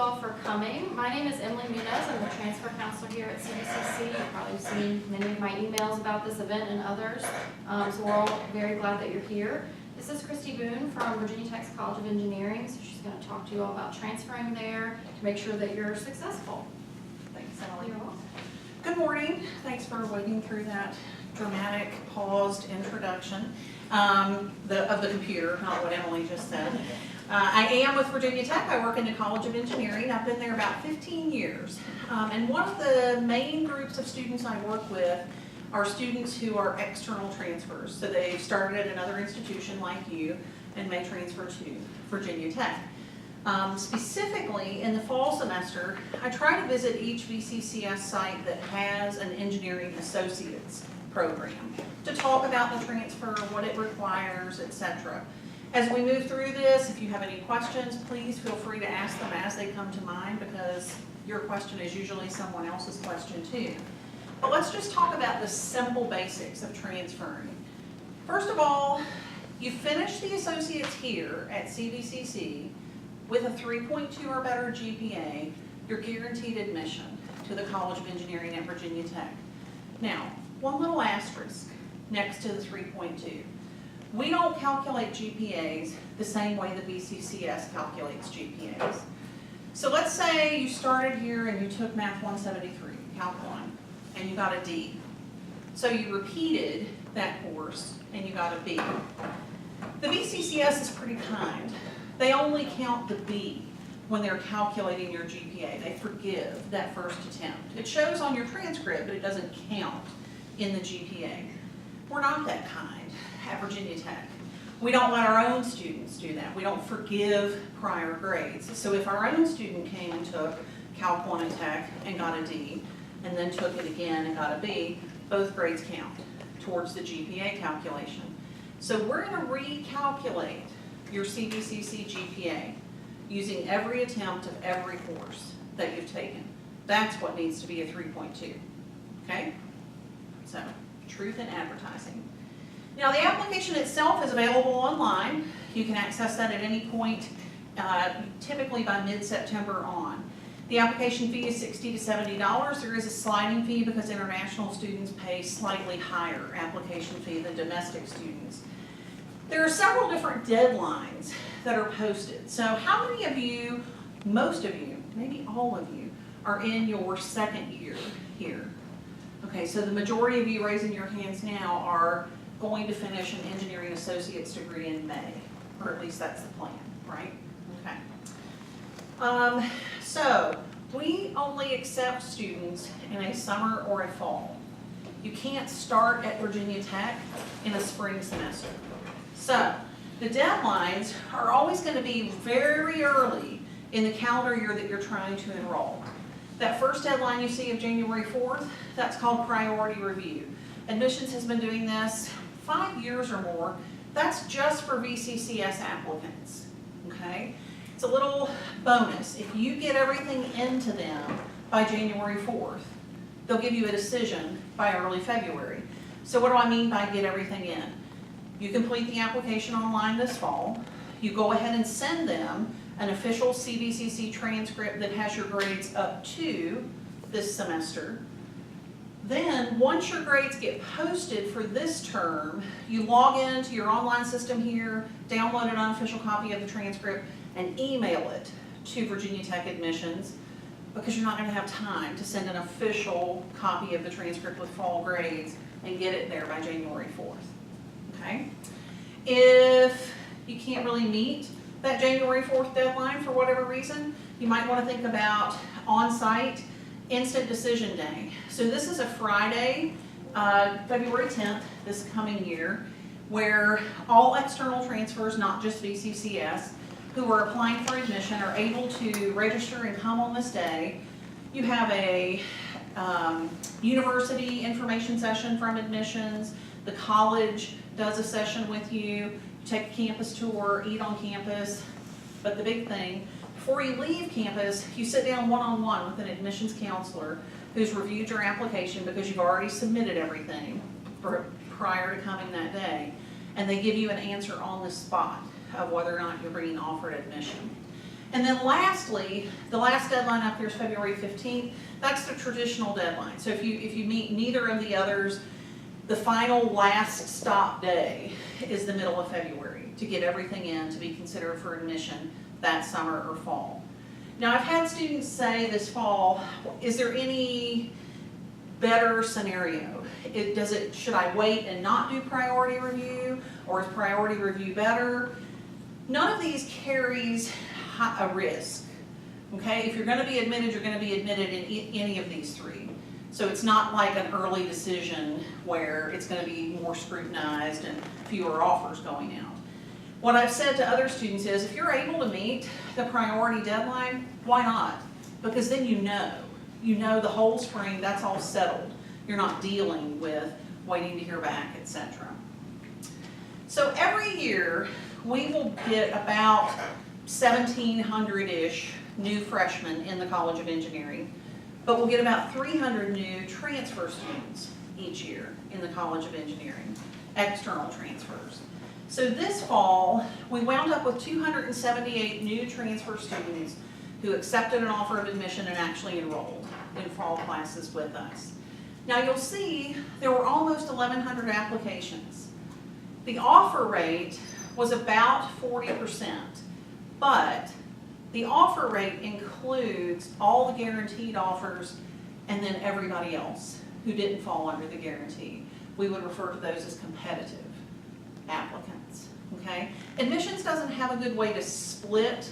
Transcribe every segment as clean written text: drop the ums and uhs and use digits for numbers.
all for coming. My name is Emily Munez. I'm the transfer counselor here at CVCC. You've probably seen many of my emails about this event and others. So we're all very glad that you're here. This is Christi Boone from Virginia Tech's College of Engineering. So she's going to talk to you all about transferring there to make sure that you're successful. Thanks, Emily. You're welcome. Good morning. Thanks for waiting through that dramatic paused introduction of the computer, not what Emily just said. I am with Virginia Tech. I work in the College of Engineering. I've been there about 15 years. And one of the main groups of students I work with are students who are external transfers. So they've started at another institution like you and may transfer to Virginia Tech. Specifically, in the fall semester, I try to visit each VCCS site that has an engineering associates program to talk about the transfer, what it requires, etc. As we move through this, if you have any questions, please feel free to ask them as they come to mind, because your question is usually someone else's question too. But let's just talk about the simple basics of transferring. First of all, you finish the associates here at CVCC with a 3.2 or better GPA, you're guaranteed admission to the College of Engineering at Virginia Tech. Now, one little asterisk next to the 3.2. We don't calculate GPAs the same way the VCCS calculates GPAs. So let's say you started here and you took Math 173, Calc 1, and you got a D. So you repeated that course and you got a B. The VCCS is pretty kind. They only count the B when they're calculating your GPA. They forgive that first attempt. It shows on your transcript, but it doesn't count in the GPA. We're not that kind at Virginia Tech. We don't let our own students do that. We don't forgive prior grades. So if our own student came and took Calc 1 at Tech and got a D, and then took it again and got a B, both grades count towards the GPA calculation. So we're going to recalculate your CVCC GPA using every attempt of every course that you've taken. That's what needs to be a 3.2, okay? So, truth in advertising. Now, the application itself is available online. You can access that at any point, typically by mid-September on. The application fee is $60 to $70. There is a sliding fee because international students pay slightly higher application fee than domestic students. There are several different deadlines that are posted. So how many of you, most of you, maybe all of you, are in your second year here? Okay, so the majority of you raising your hands now are going to finish an engineering associate's degree in May, or at least that's the plan, right? Okay. So we only accept students in a summer or a fall. You can't start at Virginia Tech in a spring semester. So the deadlines are always going to be very early in the calendar year that you're trying to enroll. That first deadline you see of January 4th, that's called priority review. Admissions has been doing this 5 years or more. That's just for VCCS applicants, okay? It's a little bonus. If you get everything into them by January 4th, they'll give you a decision by early February. So what do I mean by get everything in? You complete the application online this fall. You go ahead and send them an official CVCC transcript that has your grades up to this semester. Then, once your grades get posted for this term, you log into your online system here, download an unofficial copy of the transcript, and email it to Virginia Tech Admissions, because you're not going to have time to send an official copy of the transcript with fall grades and get it there by January 4th. Okay? If you can't really meet that January 4th deadline for whatever reason, you might want to think about Onsite Instant Decision Day. So this is a Friday, February 10th, this coming year, where all external transfers, not just VCCS, who are applying for admission are able to register and come on this day. You have a university information session from admissions. The college does a session with you. You take a campus tour, eat on campus. But the big thing, before you leave campus, you sit down one-on-one with an admissions counselor who's reviewed your application because you've already submitted everything prior to coming that day. And they give you an answer on the spot of whether or not you're being offered admission. And then lastly, the last deadline up here is February 15th. That's the traditional deadline. So if you meet neither of the others, the final last stop day is the middle of February to get everything in to be considered for admission that summer or fall. Now, I've had students say this fall, is there any better scenario? Should I wait and not do priority review, or is priority review better? None of these carries a risk, okay? If you're gonna be admitted, you're gonna be admitted in any of these three. So it's not like an early decision where it's gonna be more scrutinized and fewer offers going out. What I've said to other students is, if you're able to meet the priority deadline, why not? Because then you know the whole spring, that's all settled. You're not dealing with waiting to hear back, etc. So every year, we will get about 1,700-ish new freshmen in the College of Engineering, but we'll get about 300 new transfer students each year in the College of Engineering, external transfers. So this fall, we wound up with 278 new transfer students who accepted an offer of admission and actually enrolled in fall classes with us. Now you'll see there were almost 1,100 applications. The offer rate was about 40%, but the offer rate includes all the guaranteed offers and then everybody else who didn't fall under the guarantee. We would refer to those as competitive applicants, okay? Admissions doesn't have a good way to split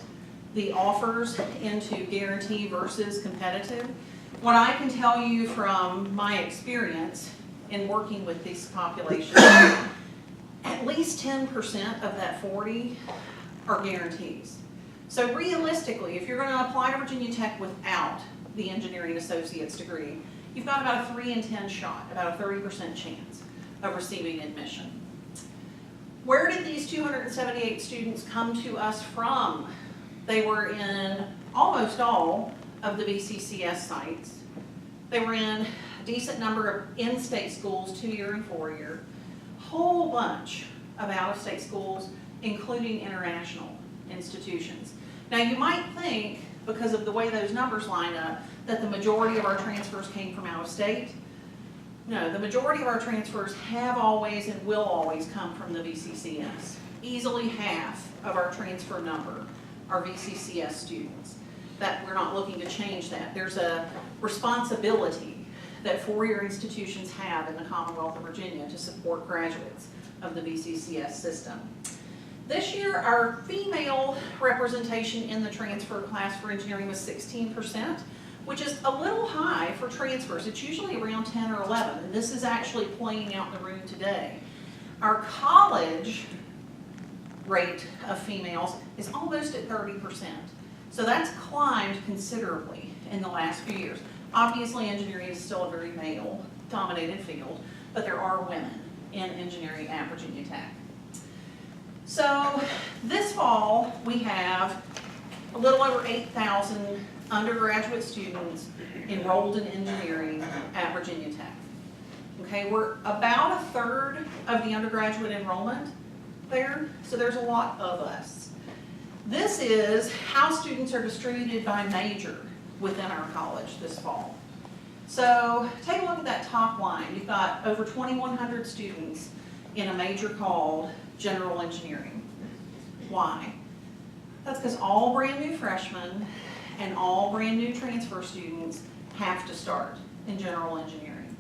the offers into guarantee versus competitive. What I can tell you from my experience in working with these populations, at least 10% of that 40 are guarantees. So realistically, if you're going to apply to Virginia Tech without the engineering associate's degree, you've got about a 3 in 10 shot, about a 30% chance of receiving admission. Where did these 278 students come to us from? They were in almost all of the VCCS sites. They were in a decent number of in-state schools, 2-year and 4-year, whole bunch of out-of-state schools, including international institutions. Now you might think, because of the way those numbers line up, that the majority of our transfers came from out of state. No, the majority of our transfers have always and will always come from the VCCS. Easily half of our transfer number are VCCS students. That we're not looking to change that. There's a responsibility that 4-year institutions have in the Commonwealth of Virginia to support graduates of the VCCS system. This year, our female representation in the transfer class for engineering was 16%, which is a little high for transfers. It's usually around 10 or 11, and this is actually playing out in the room today. Our college rate of females is almost at 30%. So that's climbed considerably in the last few years. Obviously, engineering is still a very male-dominated field, but there are women in engineering at Virginia Tech. So this fall, we have a little over 8,000 undergraduate students enrolled in engineering at Virginia Tech. Okay, we're about a third of the undergraduate enrollment there, so there's a lot of us. This is how students are distributed by major within our college this fall. So take a look at that top line. You've got over 2,100 students in a major called general engineering. Why? That's because all brand new freshmen and all brand new transfer students have to start in general engineering.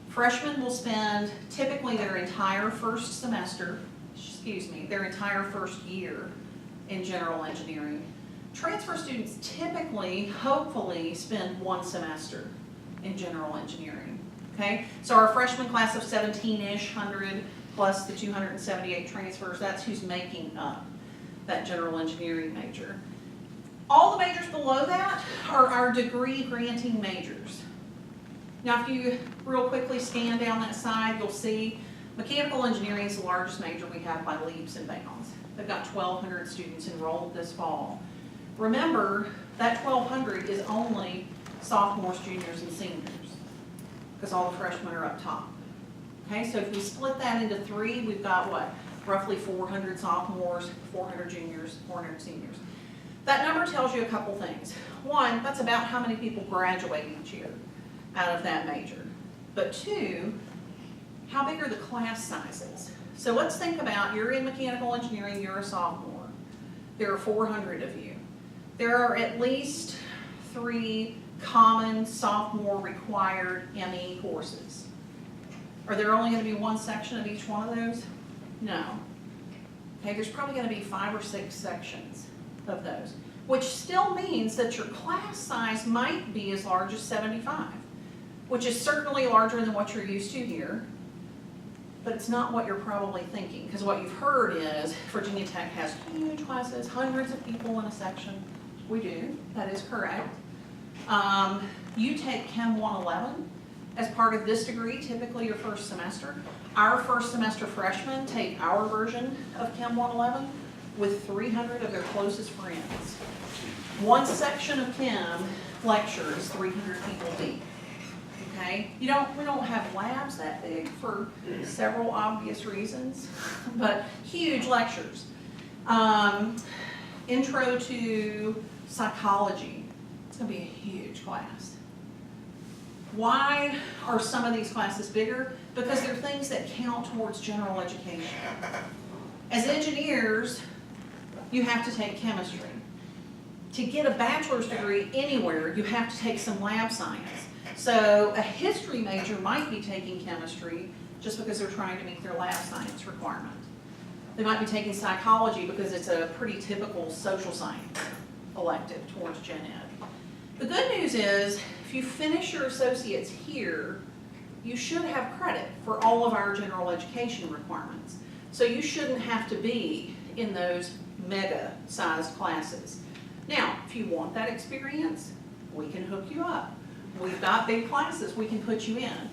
Freshmen will spend typically their entire first semester, their entire first year in general engineering. Transfer students typically, hopefully, spend 1 semester in general engineering, okay? So our freshman class of 17-ish hundred plus the 278 transfers, that's who's making up that general engineering major. All the majors below that are our degree granting majors. Now if you real quickly scan down that side, you'll see mechanical engineering is the largest major we have by leaps and bounds. They've got 1,200 students enrolled this fall. Remember, that 1,200 is only sophomores, juniors, and seniors, because all the freshmen are up top. Okay, so if we split that into 3, we've got what? Roughly 400 sophomores, 400 juniors, 400 seniors. That number tells you a couple things. One, that's about how many people graduate each year out of that major. But two, how big are the class sizes? So let's think about, you're in mechanical engineering, you're a sophomore. There are 400 of you. There are at least 3 common sophomore required ME courses. Are there only going to be one section of each one of those? No. Okay, there's probably going to be 5 or 6 sections of those, which still means that your class size might be as large as 75, which is certainly larger than what you're used to here, but it's not what you're probably thinking, because what you've heard is Virginia Tech has huge classes, hundreds of people in a section. We do, that is correct. You take Chem 111 as part of this degree, typically your first semester. Our first semester freshmen take our version of Chem 111 with 300 of their closest friends. One section of Chem lecture is 300 people deep. Okay? We don't have labs that big for several obvious reasons, but huge lectures. Intro to psychology. It's going to be a huge class. Why are some of these classes bigger? Because they're things that count towards general education. As engineers, you have to take chemistry. To get a bachelor's degree anywhere, you have to take some lab science. So a history major might be taking chemistry just because they're trying to meet their lab science requirement. They might be taking psychology because it's a pretty typical social science elective towards gen ed. The good news is, if you finish your associates here, you should have credit for all of our general education requirements. So you shouldn't have to be in those mega-sized classes. Now, if you want that experience, we can hook you up. We've got big classes we can put you in.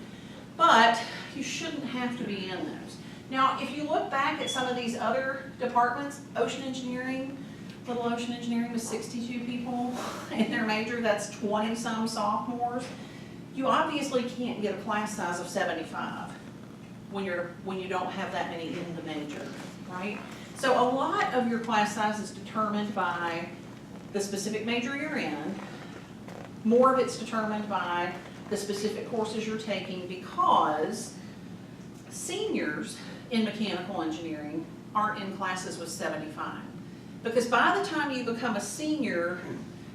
But you shouldn't have to be in those. Now, if you look back at some of these other departments, ocean engineering, Little Ocean Engineering was 62 people in their major, that's 20-some sophomores. You obviously can't get a class size of 75 when you don't have that many in the major, right? So a lot of your class size is determined by the specific major you're in. More of it's determined by the specific courses you're taking, because seniors in mechanical engineering aren't in classes with 75. Because by the time you become a senior,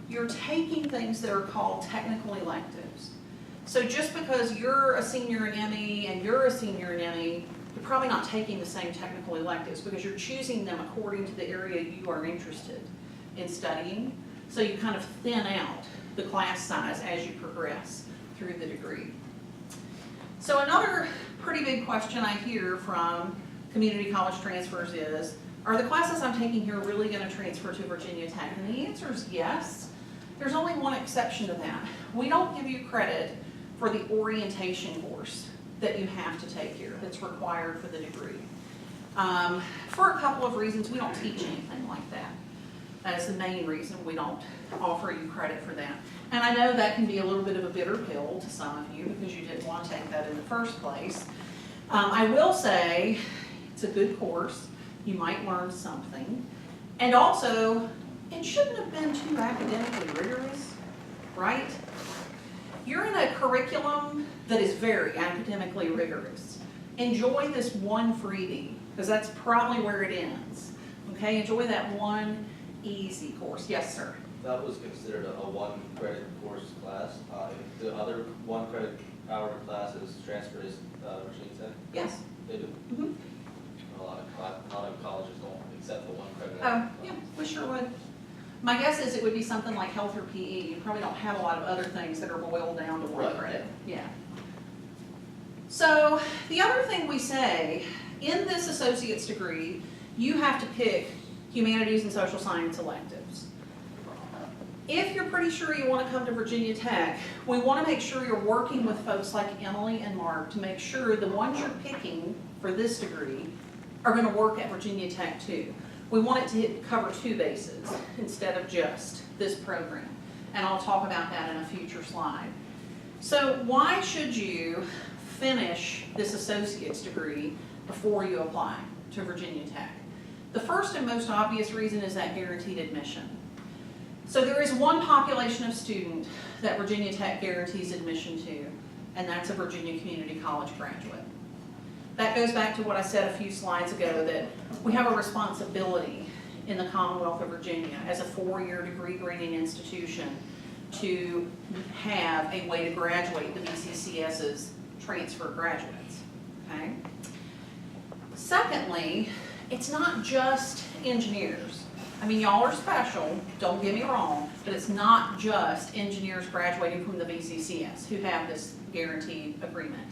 you're taking things that are called technical electives. So just because you're a senior in ME and you're a senior in ME, you're probably not taking the same technical electives because you're choosing them according to the area you are interested in studying. So you kind of thin out the class size as you progress through the degree. So another pretty big question I hear from community college transfers is, are the classes I'm taking here really going to transfer to Virginia Tech? And the answer is yes. There's only one exception to that. We don't give you credit for the orientation course that you have to take here that's required for the degree. For a couple of reasons, we don't teach anything like that. That is the main reason we don't offer you credit for that. And I know that can be a little bit of a bitter pill to some of you because you didn't want to take that in the first place. I will say it's a good course. You might learn something. And also, it shouldn't have been too academically rigorous, right? You're in a curriculum that is very academically rigorous. Enjoy this one freebie, because that's probably where it ends. Okay, enjoy that one easy course. Yes, sir? That was considered a 1 credit course class. The other 1 credit hour classes transferred is Virginia Tech? Yes. They do. Mm-hmm. A lot of colleges don't accept the 1 credit Oh, hour. yeah, we sure would. My guess is it would be something like health or PE. You probably don't have a lot of other things that are boiled down to 1 Right. credit. Yeah. So the other thing we say, in this associate's degree, you have to pick humanities and social science electives. If you're pretty sure you want to come to Virginia Tech, we want to make sure you're working with folks like Emily and Mark to make sure the ones you're picking for this degree are going to work at Virginia Tech too. We want it to cover 2 bases instead of just this program. And I'll talk about that in a future slide. So why should you finish this associate's degree before you apply to Virginia Tech? The first and most obvious reason is that guaranteed admission. So there is one population of student that Virginia Tech guarantees admission to, and that's a Virginia Community College graduate. That goes back to what I said a few slides ago, that we have a responsibility in the Commonwealth of Virginia as a 4-year degree-granting institution to have a way to graduate the VCCS's transfer graduates, okay? Secondly, it's not just engineers. I mean, y'all are special, don't get me wrong, but it's not just engineers graduating from the VCCS who have this guaranteed agreement.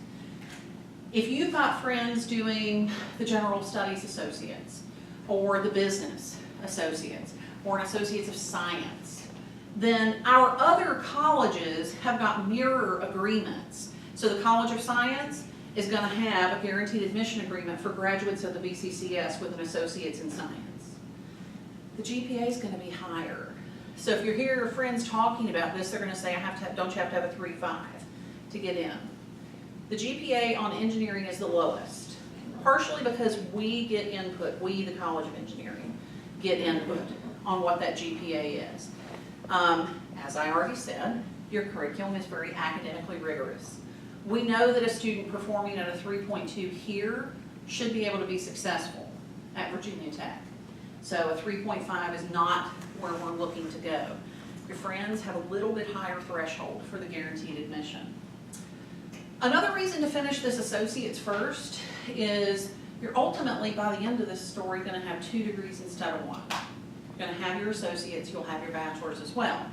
If you've got friends doing the General Studies Associates, or the Business Associates, or an Associates of Science, then our other colleges have got mirror agreements. So the College of Science is going to have a guaranteed admission agreement for graduates of the VCCS with an Associates in Science. The GPA is going to be higher. So if you hear your friends talking about this, they're going to say, don't you have to have a 3.5 to get in? The GPA on engineering is the lowest, partially because we get input, we, the College of Engineering, get input on what that GPA is. As I already said, your curriculum is very academically rigorous. We know that a student performing at a 3.2 here should be able to be successful at Virginia Tech. So a 3.5 is not where we're looking to go. Your friends have a little bit higher threshold for the guaranteed admission. Another reason to finish this associate's first is you're ultimately, by the end of this story, going to have 2 degrees instead of 1. You're going to have your associates, you'll have your bachelor's as well.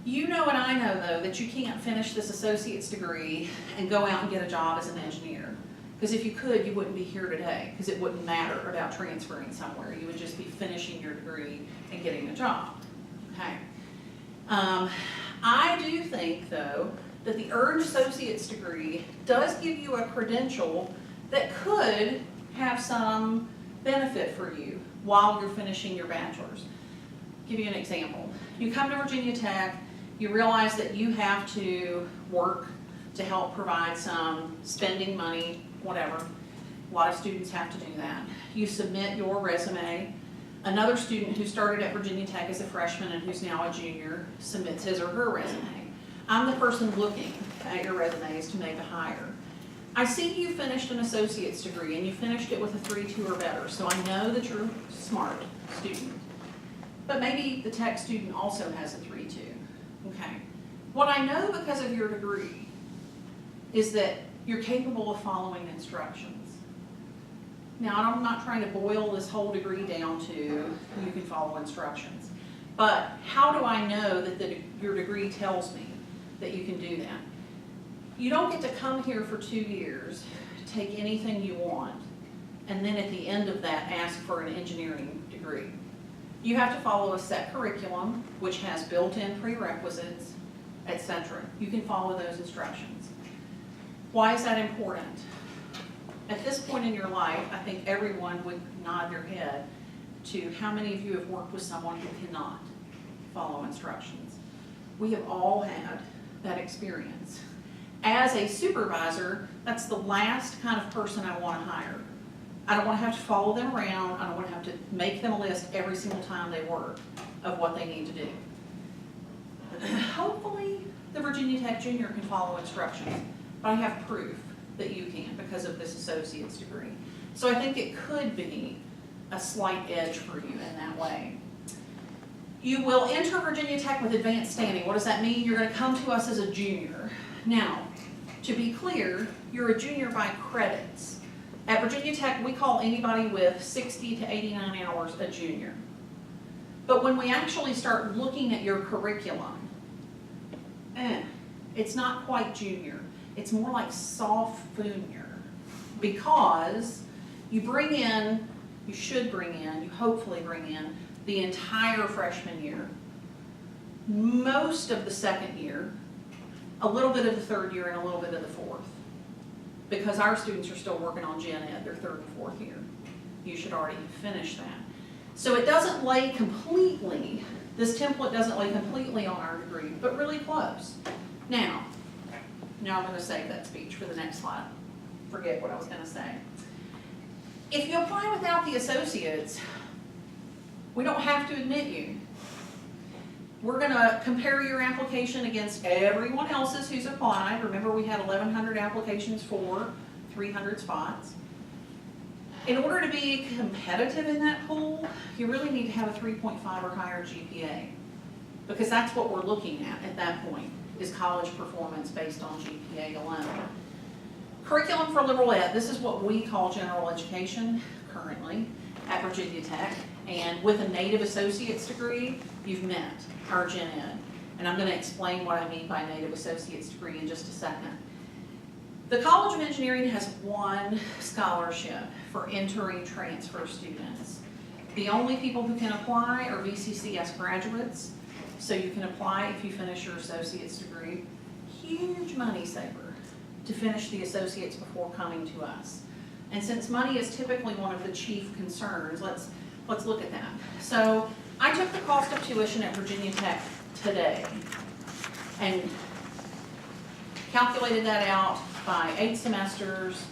You know and I know, though, that you can't finish this associate's degree and go out and get a job as an engineer. Because if you could, you wouldn't be here today, because it wouldn't matter about transferring somewhere. You would just be finishing your degree and getting a job. Okay. I do think, though, that the earned associate's degree does give you a credential that could have some benefit for you while you're finishing your bachelor's. I'll give you an example. You come to Virginia Tech, you realize that you have to work to help provide some spending money, whatever. A lot of students have to do that. You submit your resume. Another student who started at Virginia Tech as a freshman and who's now a junior submits his or her resume. I'm the person looking at your resumes to make a hire. I see you finished an associate's degree and you finished it with a 3.2 or better, so I know that you're a smart student. But maybe the tech student also has a 3.2. Okay. What I know because of your degree is that you're capable of following instructions. Now, I'm not trying to boil this whole degree down to you can follow instructions, but how do I know that your degree tells me that you can do that? You don't get to come here for 2 years, take anything you want, and then at the end of that ask for an engineering degree. You have to follow a set curriculum, which has built-in prerequisites, etc. You can follow those instructions. Why is that important? At this point in your life, I think everyone would nod their head to how many of you have worked with someone who cannot follow instructions. We have all had that experience. As a supervisor, that's the last kind of person I want to hire. I don't want to have to follow them around. I don't want to have to make them a list every single time they work of what they need to do. Hopefully, the Virginia Tech junior can follow instructions, but I have proof that you can because of this associate's degree. So I think it could be a slight edge for you in that way. You will enter Virginia Tech with advanced standing. What does that mean? You're going to come to us as a junior. Now, to be clear, you're a junior by credits. At Virginia Tech, we call anybody with 60 to 89 hours a junior. But when we actually start looking at your curriculum, it's not quite junior. It's more like sophomore, because you should bring in, you hopefully bring in the entire freshman year, most of the second year, a little bit of the third year, and a little bit of the fourth. Because our students are still working on Gen Ed, their third and fourth year. You should already finish that. So it doesn't lay completely, this template doesn't lay completely on our degree, but really close. Now I'm going to save that speech for the next slide. Forget what I was going to say. If you apply without the associates, we don't have to admit you. We're gonna compare your application against everyone else's who's applied. Remember, we had 1,100 applications for 300 spots. In order to be competitive in that pool, you really need to have a 3.5 or higher GPA, because that's what we're looking at that point, is college performance based on GPA alone. Curriculum for liberal ed, this is what we call general education currently at Virginia Tech, and with a native associate's degree, you've met our gen ed. And I'm going to explain what I mean by native associate's degree in just a second. The College of Engineering has one scholarship for entering transfer students. The only people who can apply are VCCS graduates, so you can apply if you finish your associate's degree. Huge money saver to finish the associates before coming to us. And since money is typically one of the chief concerns, let's look at that. So I took the cost of tuition at Virginia Tech today and calculated that out by 8 semesters,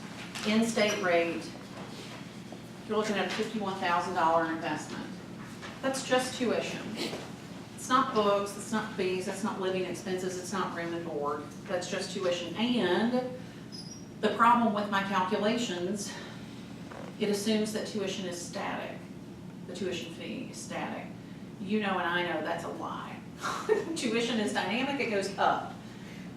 in-state rate. You're looking at a $51,000 investment. That's just tuition. It's not books, it's not fees, that's not living expenses, it's not room and board. That's just tuition. And the problem with my calculations, it assumes that tuition is static. The tuition fee is static. You know and I know that's a lie. Tuition is dynamic, it goes up.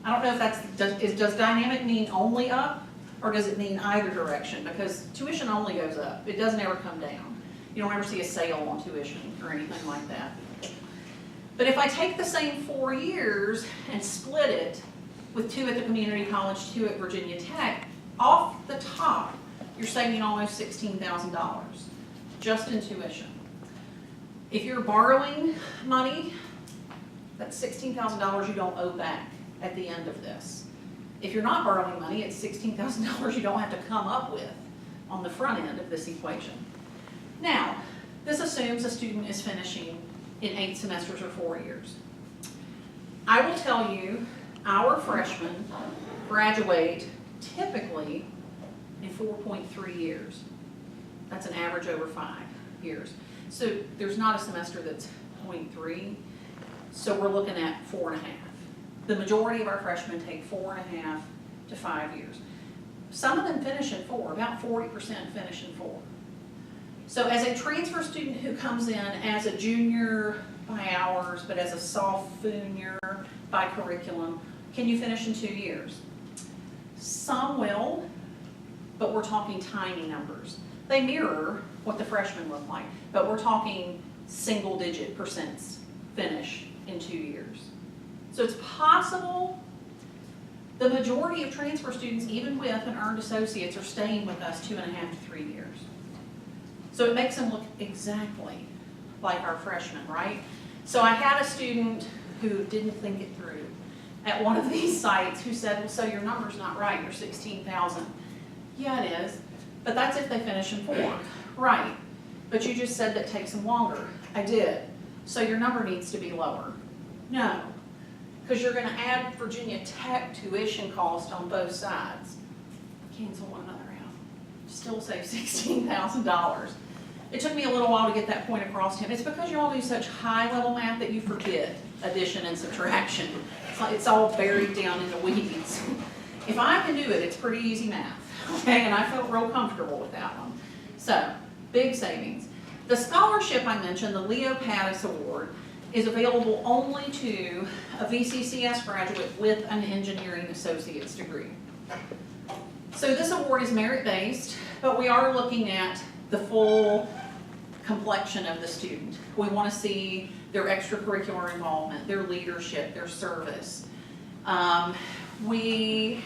I don't know if that's, does dynamic mean only up, or does it mean either direction? Because tuition only goes up, it doesn't ever come down. You don't ever see a sale on tuition or anything like that. But if I take the same 4 years and split it with 2 at the community college, 2 at Virginia Tech, off the top, you're saving almost $16,000 just in tuition. If you're borrowing money, that's $16,000 you don't owe back at the end of this. If you're not borrowing money, it's $16,000 you don't have to come up with on the front end of this equation. Now, this assumes a student is finishing in 8 semesters or 4 years. I will tell you, our freshmen graduate typically in 4.3 years. That's an average over 5 years. So there's not a semester that's 0.3, so we're looking at 4.5. The majority of our freshmen take 4.5 to 5 years. Some of them finish in 4, about 40% finish in 4. So as a transfer student who comes in as a junior by hours, but as a sophomore by curriculum, can you finish in 2 years? Some will, but we're talking tiny numbers. They mirror what the freshmen look like, but we're talking single-digit percents finish in 2 years. So it's possible. The majority of transfer students, even with an earned associates, are staying with us 2.5 to 3 years. So it makes them look exactly like our freshmen, right? So I had a student who didn't think it through at one of these sites who said, well, so your number's not right, you're 16,000. Yeah, it is, but that's if they finish in 4. Right, but you just said that takes them longer. I did. So your number needs to be lower. No, because you're going to add Virginia Tech tuition cost on both sides. Cancel one another out. Still save $16,000. It took me a little while to get that point across to him. It's because you all do such high-level math that you forget addition and subtraction. It's all buried down in the weeds. If I can do it, it's pretty easy math, okay? And I felt real comfortable with that one. So, big savings. The scholarship I mentioned, the Leo Pattis Award, is available only to a VCCS graduate with an engineering associate's degree. So this award is merit-based, but we are looking at the full complexion of the student. We want to see their extracurricular involvement, their leadership, their service. We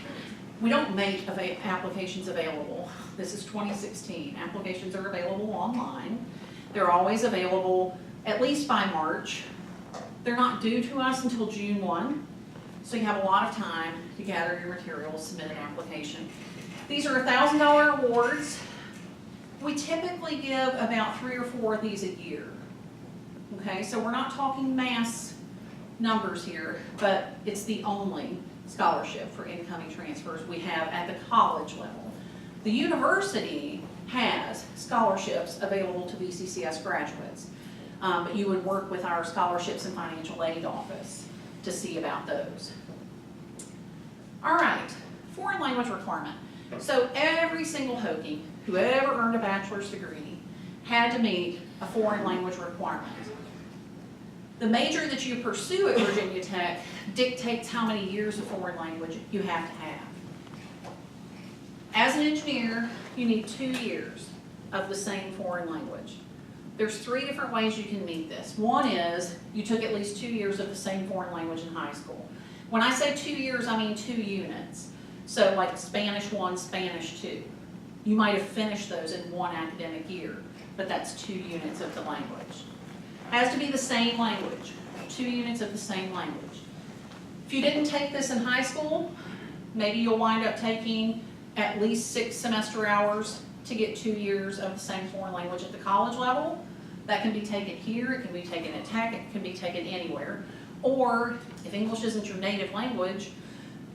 don't make applications available. This is 2016. Applications are available online. They're always available at least by March. They're not due to us until June 1, so you have a lot of time to gather your materials, submit an application. These are $1,000 awards. We typically give about 3 or 4 of these a year. Okay, so we're not talking mass numbers here, but it's the only scholarship for incoming transfers we have at the college level. The university has scholarships available to VCCS graduates. But you would work with our scholarships and financial aid office to see about those. All right, foreign language requirement. So every single Hokie who ever earned a bachelor's degree had to meet a foreign language requirement. The major that you pursue at Virginia Tech dictates how many years of foreign language you have to have. As an engineer, you need 2 years of the same foreign language. There's 3 different ways you can meet this. One is you took at least 2 years of the same foreign language in high school. When I say 2 years, I mean 2 units. So like Spanish 1, Spanish 2. You might have finished those in 1 academic year, but that's 2 units of the language. Has to be the same language, 2 units of the same language. If you didn't take this in high school, maybe you'll wind up taking at least 6 semester hours to get 2 years of the same foreign language at the college level. That can be taken here, it can be taken at Tech, it can be taken anywhere. Or if English isn't your native language,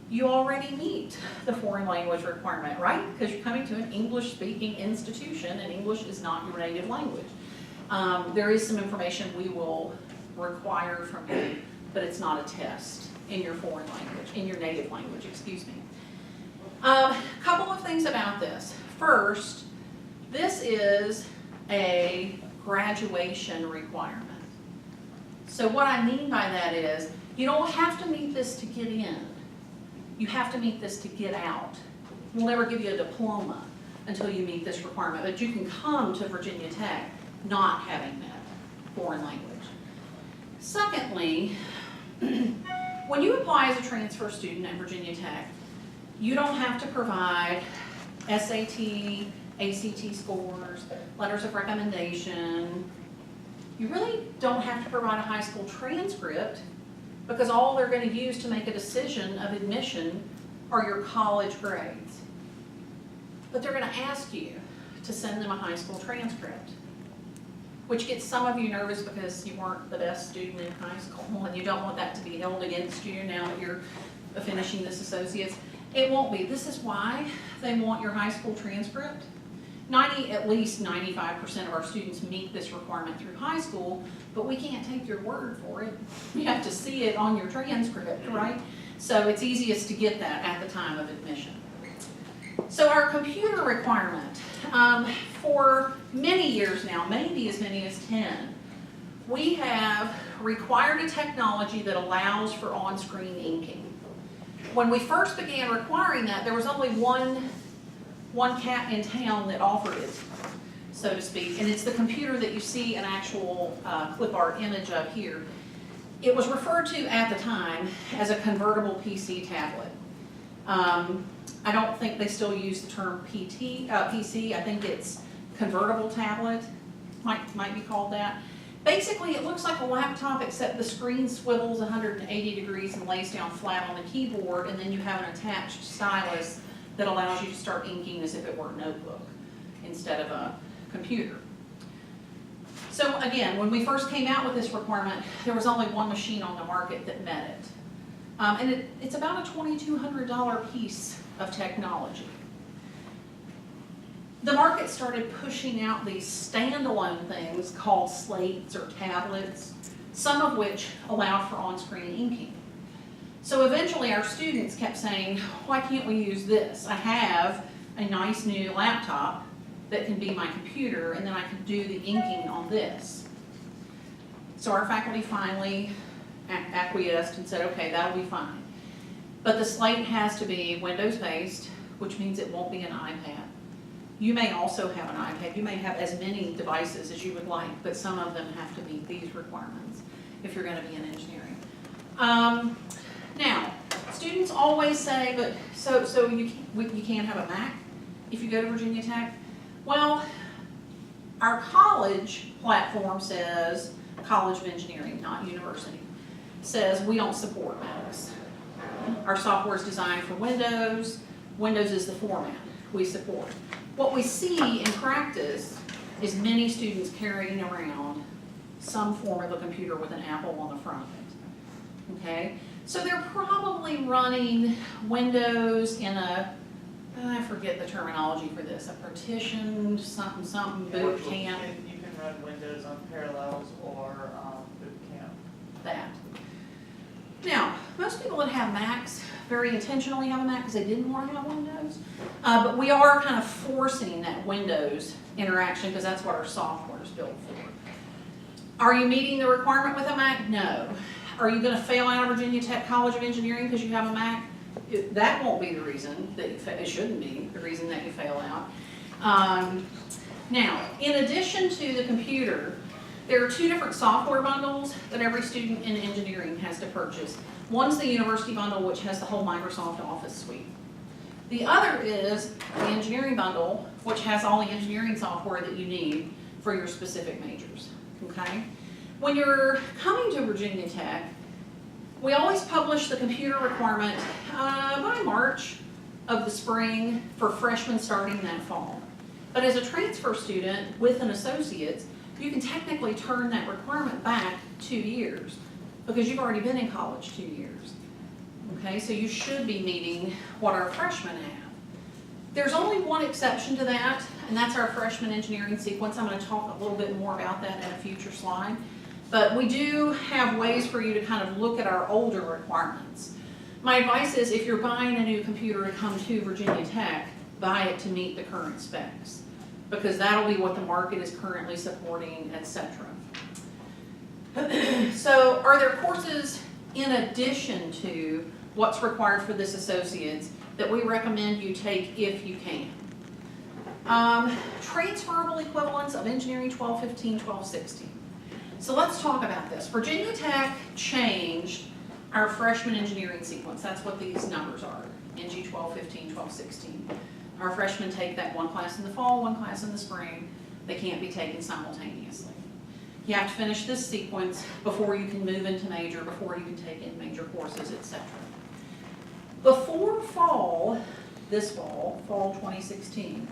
you already meet the foreign language requirement, right? Because you're coming to an English-speaking institution and English is not your native language. There is some information we will require from you, but it's not a test in your foreign language, in your native language, excuse me. Couple of things about this. First, this is a graduation requirement. So what I mean by that is, you don't have to meet this to get in. You have to meet this to get out. We'll never give you a diploma until you meet this requirement, but you can come to Virginia Tech not having met foreign language. Secondly, when you apply as a transfer student at Virginia Tech, you don't have to provide SAT, ACT scores, letters of recommendation. You really don't have to provide a high school transcript because all they're going to use to make a decision of admission are your college grades. But they're going to ask you to send them a high school transcript, which gets some of you nervous because you weren't the best student in high school and you don't want that to be held against you now that you're finishing this associate's. It won't be. This is why they want your high school transcript. At least 95% of our students meet this requirement through high school, but we can't take your word for it. You have to see it on your transcript, right? So it's easiest to get that at the time of admission. So our computer requirement, for many years now, maybe as many as 10, we have required a technology that allows for on-screen inking. When we first began requiring that, there was only one cat in town that offered it, so to speak, and it's the computer that you see an actual clip art image of here. It was referred to at the time as a convertible PC tablet. I don't think they still use the term PC. I think it's convertible tablet, might be called that. Basically, it looks like a laptop except the screen swivels 180 degrees and lays down flat on the keyboard, and then you have an attached stylus that allows you to start inking as if it were a notebook instead of a computer. So again, when we first came out with this requirement, there was only one machine on the market that met it. And it's about a $2,200 piece of technology. The market started pushing out these standalone things called slates or tablets, some of which allow for on-screen inking. So eventually our students kept saying, why can't we use this? I have a nice new laptop that can be my computer and then I can do the inking on this. So our faculty finally acquiesced and said, okay, that'll be fine. But the slate has to be Windows-based, which means it won't be an iPad. You may also have an iPad. You may have as many devices as you would like, but some of them have to meet these requirements if you're going to be in engineering. Now, students always say, but so you can't have a Mac if you go to Virginia Tech? Well, our college platform says, College of Engineering, not university, says we don't support Macs. Our software is designed for Windows. Windows is the format we support. What we see in practice is many students carrying around some form of a computer with an Apple on the front of it, okay? So they're probably running Windows in I forget the terminology for this, a partitioned something boot camp. You can can run Windows on Parallels or Boot Camp. That. Now, most people that have Macs very intentionally have a Mac because they didn't want to have Windows. But we are kind of forcing that Windows interaction because that's what our software is built for. Are you meeting the requirement with a Mac? No. Are you going to fail out of Virginia Tech College of Engineering because you have a Mac? That won't be the reason that you fail. It shouldn't be the reason that you fail out. Now, in addition to the computer, there are two different software bundles that every student in engineering has to purchase. One's the university bundle, which has the whole Microsoft Office suite. The other is the engineering bundle, which has all the engineering software that you need for your specific majors, okay? When you're coming to Virginia Tech, we always publish the computer requirement by March of the spring for freshmen starting that fall. But as a transfer student with an associate's, you can technically turn that requirement back 2 years because you've already been in college 2 years. Okay, so you should be meeting what our freshmen have. There's only one exception to that, and that's our freshman engineering sequence. I'm going to talk a little bit more about that in a future slide. But we do have ways for you to kind of look at our older requirements. My advice is if you're buying a new computer to come to Virginia Tech, buy it to meet the current specs, because that'll be what the market is currently supporting, etc. So are there courses in addition to what's required for this associate's that we recommend you take if you can? Transferable equivalents of engineering 1215, 1216. So let's talk about this. Virginia Tech changed our freshman engineering sequence. That's what these numbers are, NG 1215, 1216. Our freshmen take that one class in the fall, one class in the spring. They can't be taken simultaneously. You have to finish this sequence before you can move into major, before you can take in major courses, etc. Before fall, this fall, fall 2016,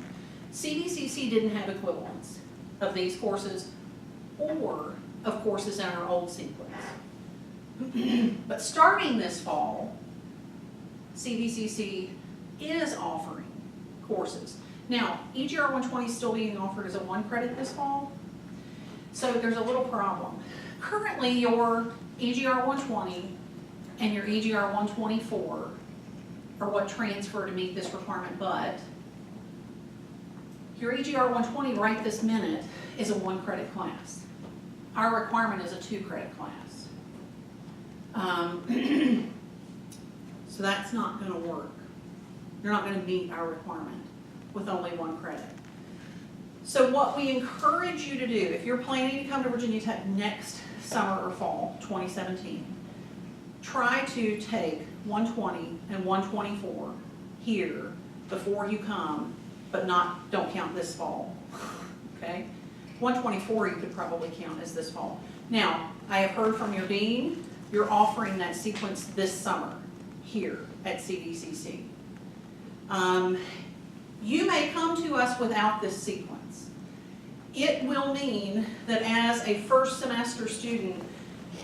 CVCC didn't have equivalents of these courses or of courses in our old sequence. But starting this fall, CVCC is offering courses. Now, EGR 120 is still being offered as a 1 credit this fall, so there's a little problem. Currently, your EGR 120 and your EGR 124 are what transfer to meet this requirement, but your EGR 120 right this minute is a 1 credit class. Our requirement is a 2 credit class. So that's not going to work. You're not going to meet our requirement with only 1 credit. So what we encourage you to do, if you're planning to come to Virginia Tech next summer or fall, 2017, try to take 120 and 124 here before you come, but don't count this fall, okay? 124 you could probably count as this fall. Now, I have heard from your dean, you're offering that sequence this summer here at CVCC. You may come to us without this sequence. It will mean that as a first semester student,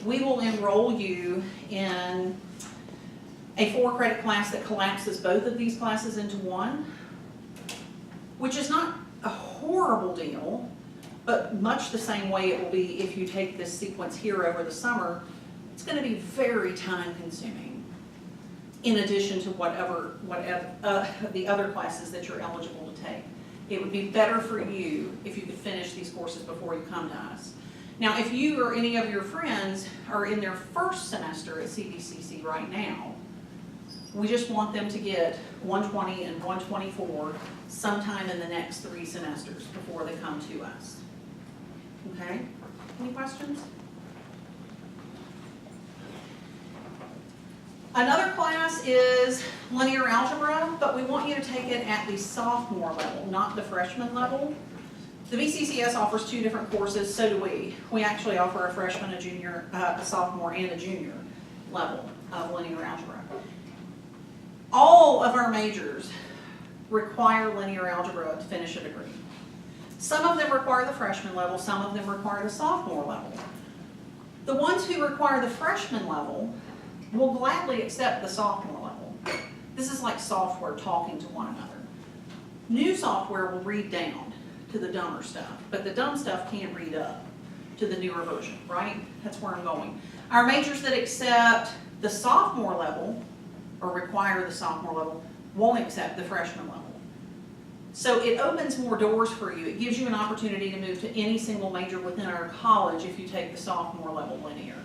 we will enroll you in a 4 credit class that collapses both of these classes into 1, which is not a horrible deal, but much the same way it will be if you take this sequence here over the summer. It's going to be very time consuming, in addition to whatever the other classes that you're eligible to take. It would be better for you if you could finish these courses before you come to us. Now, if you or any of your friends are in their first semester at CVCC right now, we just want them to get 120 and 124 sometime in the next 3 semesters before they come to us. Okay? Any questions? Another class is linear algebra, but we want you to take it at the sophomore level, not the freshman level. The VCCS offers 2 different courses, so do we. We actually offer a freshman, a junior, a sophomore, and a junior level of linear algebra. All of our majors require linear algebra to finish a degree. Some of them require the freshman level, some of them require the sophomore level. The ones who require the freshman level will gladly accept the sophomore level. This is like software talking to one another. New software will read down to the dumber stuff, but the dumb stuff can't read up to the newer version, right? That's where I'm going. Our majors that accept the sophomore level, or require the sophomore level, won't accept the freshman level. So it opens more doors for you. It gives you an opportunity to move to any single major within our college if you take the sophomore level linear.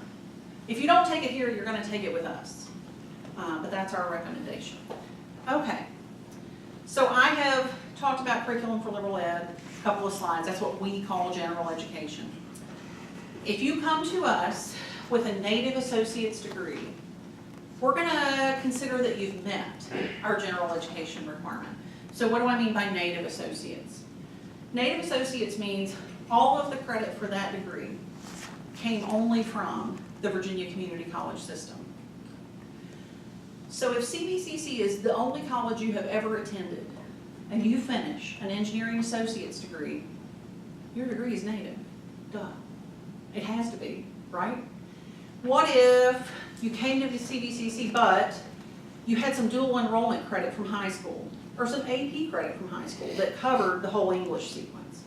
If you don't take it here, you're going to take it with us. But that's our recommendation. Okay. So I have talked about curriculum for liberal ed, a couple of slides. That's what we call general education. If you come to us with a native associate's degree, we're going to consider that you've met our general education requirement. So what do I mean by native associates? Native associates means all of the credit for that degree came only from the Virginia Community College system. So if CVCC is the only college you have ever attended and you finish an engineering associate's degree, your degree is native. Duh. It has to be, right? What if you came to the CVCC but you had some dual enrollment credit from high school or some AP credit from high school that covered the whole English sequence?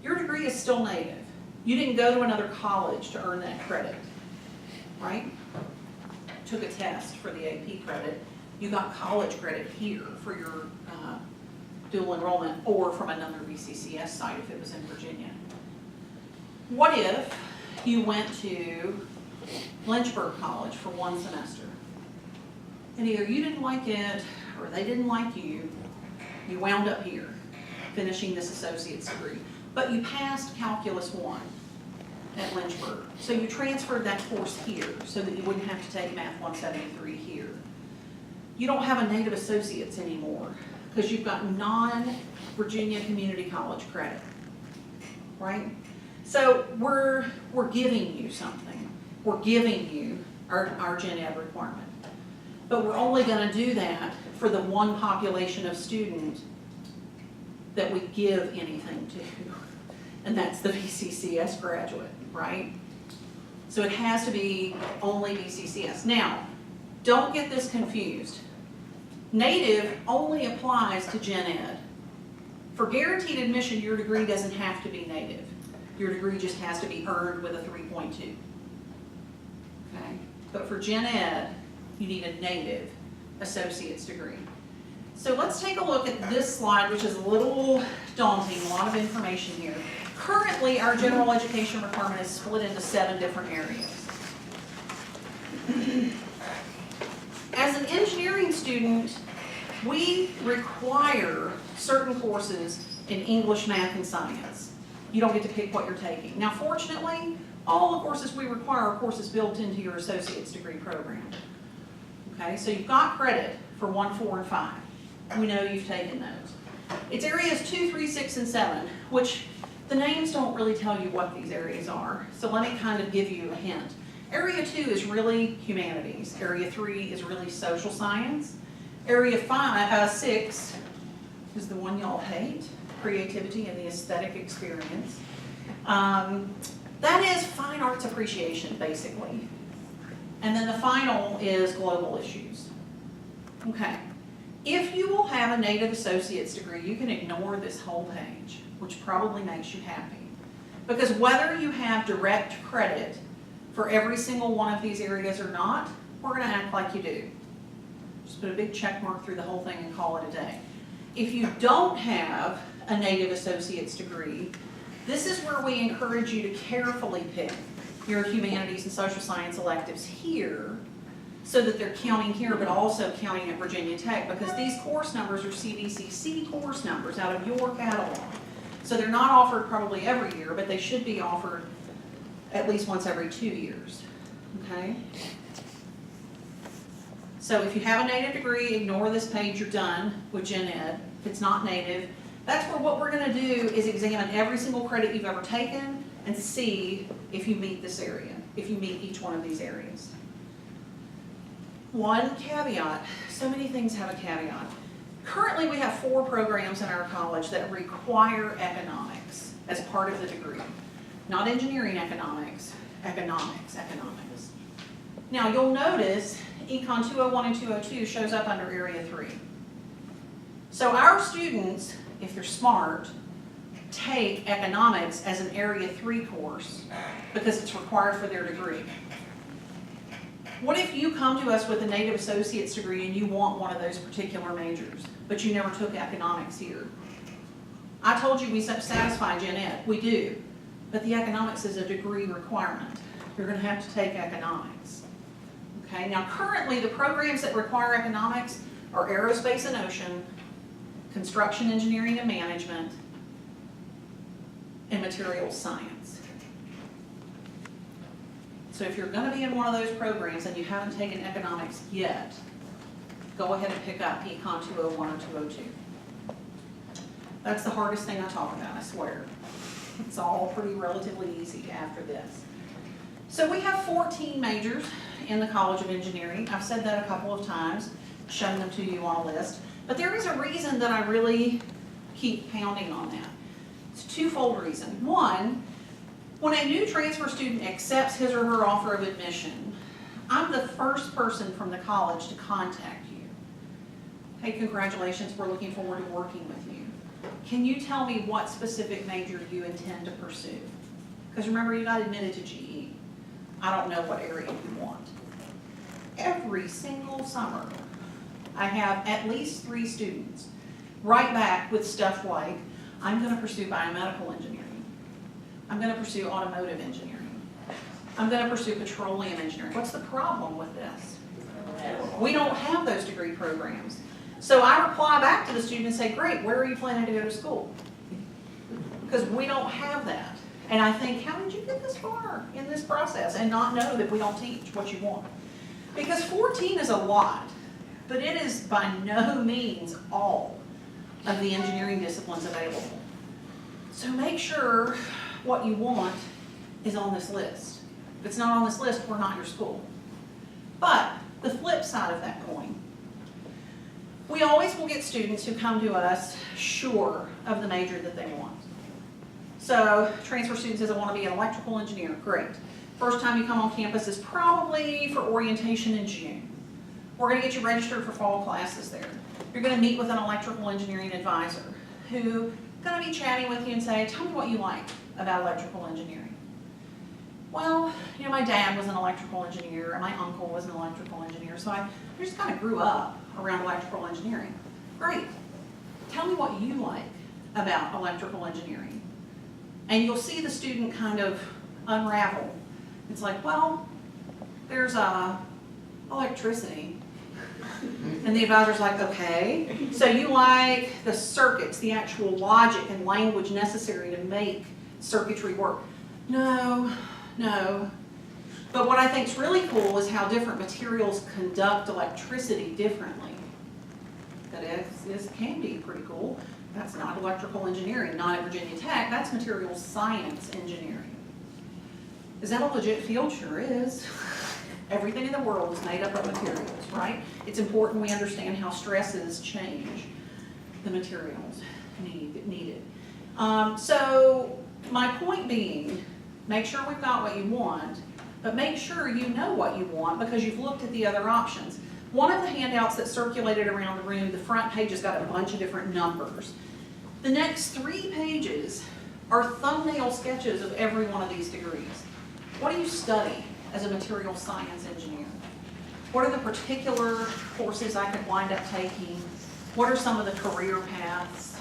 Your degree is still native. You didn't go to another college to earn that credit, right? Took a test for the AP credit. You got college credit here for your dual enrollment or from another VCCS site if it was in Virginia. What if you went to Lynchburg College for one semester and either you didn't like it or they didn't like you, you wound up here finishing this associate's degree, but you passed Calculus 1 at Lynchburg. So you transferred that course here so that you wouldn't have to take Math 173 here. You don't have a native associates anymore because you've got non-Virginia Community College credit, right? So we're giving you something. We're giving you our Gen Ed requirement. But we're only going to do that for the one population of student that we give anything to, and that's the VCCS graduate, right? So it has to be only VCCS. Now, don't get this confused. Native only applies to Gen Ed. For guaranteed admission, your degree doesn't have to be native. Your degree just has to be earned with a 3.2. Okay? But for Gen Ed, you need a native associate's degree. So let's take a look at this slide, which is a little daunting, a lot of information here. Currently, our general education requirement is split into 7 different areas. As an engineering student, we require certain courses in English, math, and science. You don't get to pick what you're taking. Now, fortunately, all the courses we require are courses built into your associate's degree program. Okay, so you've got credit for 1, 4, and 5. We know you've taken those. It's areas 2, 3, 6, and 7, which the names don't really tell you what these areas are. So let me kind of give you a hint. Area 2 is really humanities. Area 3 is really social science. Area 6 is the one y'all hate, creativity and the aesthetic experience. That is fine arts appreciation, basically. And then the final is global issues. Okay. If you will have a native associate's degree, you can ignore this whole page, which probably makes you happy. Because whether you have direct credit for every single one of these areas or not, we're going to act like you do. Just put a big check mark through the whole thing and call it a day. If you don't have a native associate's degree, this is where we encourage you to carefully pick your humanities and social science electives here so that they're counting here but also counting at Virginia Tech, because these course numbers are CVCC course numbers out of your catalog. So they're not offered probably every year, but they should be offered at least once every 2 years, okay? So if you have a native degree, ignore this page, you're done with Gen Ed. If it's not native, that's where what we're gonna do is examine every single credit you've ever taken and see if you meet this area, if you meet each one of these areas. One caveat, so many things have a caveat. Currently we have 4 programs in our college that require economics as part of the degree. Not engineering economics, economics. Now you'll notice Econ 201 and 202 shows up under Area 3. So our students, if they're smart, take economics as an Area 3 course because it's required for their degree. What if you come to us with a Native Associate's degree and you want one of those particular majors, but you never took economics here? I told you we satisfy Gen Ed. We do. But the economics is a degree requirement. You're going to have to take economics. Okay, now currently the programs that require economics are Aerospace and Ocean, Construction, Engineering and Management, and Materials Science. So if you're going to be in one of those programs and you haven't taken economics yet, go ahead and pick up Econ 201 or 202. That's the hardest thing I talk about, I swear. It's all pretty relatively easy after this. So we have 14 majors in the College of Engineering. I've said that a couple of times, shown them to you on a list. But there is a reason that I really keep pounding on that. It's a twofold reason. One, when a new transfer student accepts his or her offer of admission, I'm the first person from the college to contact you. Hey, congratulations, we're looking forward to working with you. Can you tell me what specific major you intend to pursue? Because remember, you got admitted to GE. I don't know what area you want. Every single summer, I have at least 3 students write back with stuff like, I'm going to pursue biomedical engineering. I'm going to pursue automotive engineering. I'm going to pursue petroleum engineering. What's the problem with this? We don't have those degree programs. So I reply back to the student and say, great, where are you planning to go to school? Because we don't have that. And I think, how did you get this far in this process and not know that we don't teach what you want? Because 14 is a lot, but it is by no means all of the engineering disciplines available. So make sure what you want is on this list. If it's not on this list, we're not your school. But the flip side of that coin, we always will get students who come to us sure of the major that they want. So transfer student says, I want to be an electrical engineer. Great. First time you come on campus is probably for orientation in June. We're going to get you registered for fall classes there. You're going to meet with an electrical engineering advisor who's going to be chatting with you and say, tell me what you like about electrical engineering. Well, you know, my dad was an electrical engineer and my uncle was an electrical engineer, so I just kind of grew up around electrical engineering. Great. Tell me what you like about electrical engineering. And you'll see the student kind of unravel. It's like, well, there's electricity. And the advisor's like, okay, so you like the circuits, the actual logic and language necessary to make circuitry work? No. But what I think is really cool is how different materials conduct electricity differently. That is can be pretty cool. That's not electrical engineering, not at Virginia Tech, that's materials science engineering. Is that a legit field? Sure is. Everything in the world is made up of materials, right? It's important we understand how stresses change the materials needed. So my point being, make sure we've got what you want, but make sure you know what you want because you've looked at the other options. One of the handouts that circulated around the room, the front page has got a bunch of different numbers. The next 3 pages are thumbnail sketches of every one of these degrees. What do you study as a material science engineer? What are the particular courses I could wind up taking? What are some of the career paths?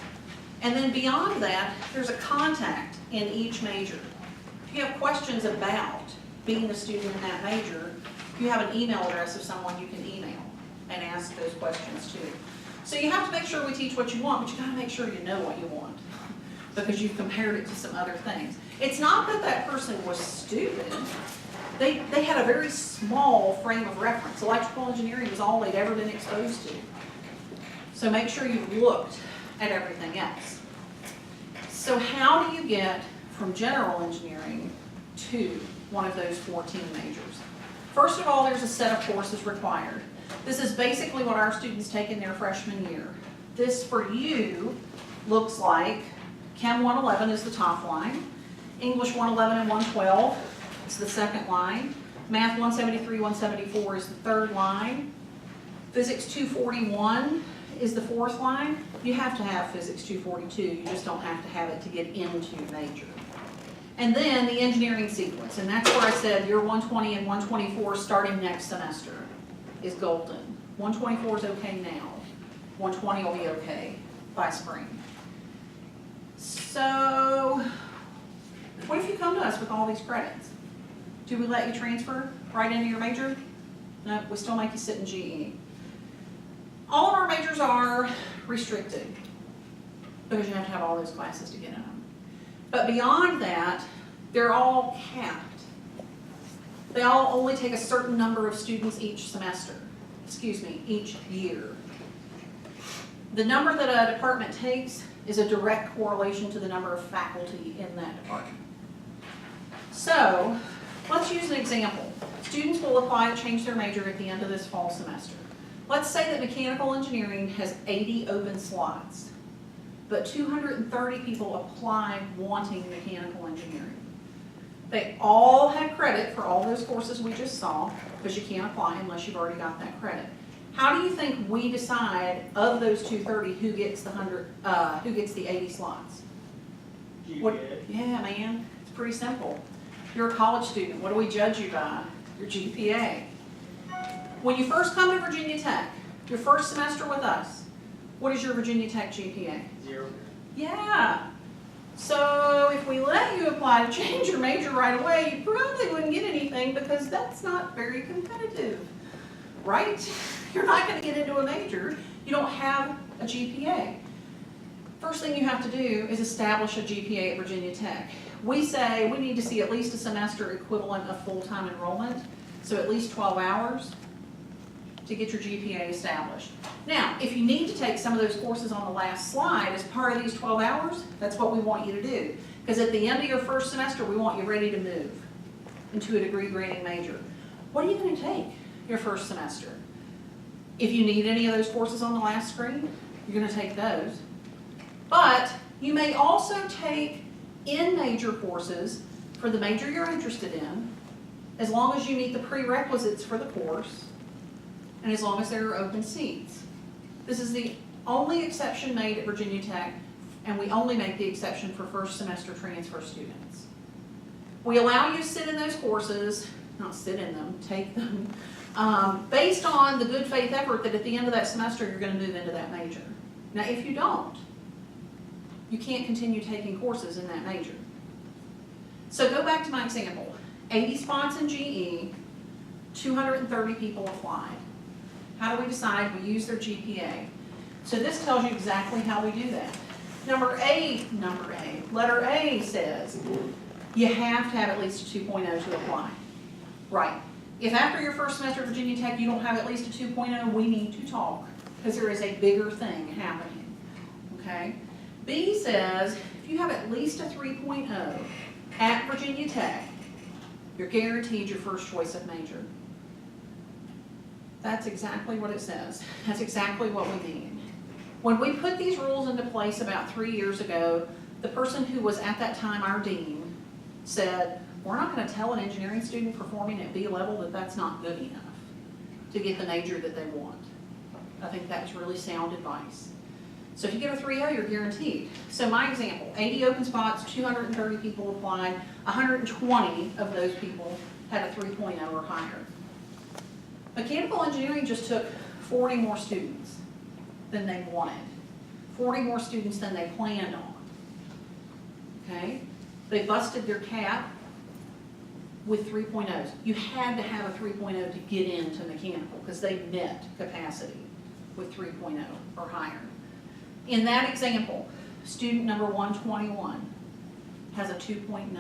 And then beyond that, there's a contact in each major. If you have questions about being a student in that major, you have an email address of someone you can email and ask those questions to. So you have to make sure we teach what you want, but you gotta make sure you know what you want because you've compared it to some other things. It's not that that person was stupid. They had a very small frame of reference. Electrical engineering was all they'd ever been exposed to. So make sure you've looked at everything else. So how do you get from general engineering to one of those 14 majors? First of all, there's a set of courses required. This is basically what our students take in their freshman year. This for you looks like Chem 111 is the top line, English 111 and 112 is the second line, Math 173, 174 is the third line, Physics 241 is the fourth line. You have to have Physics 242, you just don't have to have it to get into major. And then the engineering sequence, and that's where I said your 120 and 124 starting next semester is golden. 124 is okay now. 120 will be okay by spring. So, what if you come to us with all these credits? Do we let you transfer right into your major? No, we still make you sit in GE. All of our majors are restricted because you have to have all those classes to get in them. But beyond that, they're all capped. They all only take a certain number of students each semester, each year. The number that a department takes is a direct correlation to the number of faculty in that department. So, let's use an example. Students will apply to change their major at the end of this fall semester. Let's say that mechanical engineering has 80 open slots, but 230 people applied wanting mechanical engineering. They all had credit for all those courses we just saw, because you can't apply unless you've already got that credit. How do you think we decide of those 230 who gets the 80 slots? Yeah, man, it's pretty simple. You're a college student. What do we judge you by? Your GPA. When you first come to Virginia Tech, your first semester with us, what is your Virginia Tech GPA? 0. Yeah. So if we let you apply to change your major right away, you probably wouldn't get anything because that's not very competitive, right? You're not going to get into a major. You don't have a GPA. First thing you have to do is establish a GPA at Virginia Tech. We say we need to see at least a semester equivalent of full-time enrollment, so at least 12 hours to get your GPA established. Now, if you need to take some of those courses on the last slide as part of these 12 hours, that's what we want you to do. Because at the end of your first semester, we want you ready to move into a degree granting major. What are you going to take your first semester? If you need any of those courses on the last screen, you're going to take those. But you may also take in-major courses for the major you're interested in, as long as you meet the prerequisites for the course, and as long as there are open seats. This is the only exception made at Virginia Tech, and we only make the exception for first semester transfer students. We allow you to sit in those courses, not sit in them, take them, based on the good faith effort that at the end of that semester you're going to move into that major. Now if you don't, you can't continue taking courses in that major. So go back to my example. 80 spots in GE, 230 people applied. How do we decide? We use their GPA. So this tells you exactly how we do that. Letter A says you have to have at least a 2.0 to apply. Right. If after your first semester at Virginia Tech you don't have at least a 2.0, we need to talk, because there is a bigger thing happening. Okay? B says if you have at least a 3.0 at Virginia Tech, you're guaranteed your first choice of major. That's exactly what it says. That's exactly what we mean. When we put these rules into place about 3 years ago, the person who was at that time our dean said, we're not going to tell an engineering student performing at B level that that's not good enough to get the major that they want. I think that's really sound advice. So if you get a 3.0, you're guaranteed. So my example, 80 open spots, 230 people applied, 120 of those people had a 3.0 or higher. Mechanical engineering just took 40 more students than they wanted, 40 more students than they planned on. Okay? They busted their cap with 3.0s. You had to have a 3.0 to get into mechanical because they met capacity with 3.0 or higher. In that example, student number 121 has a 2.99.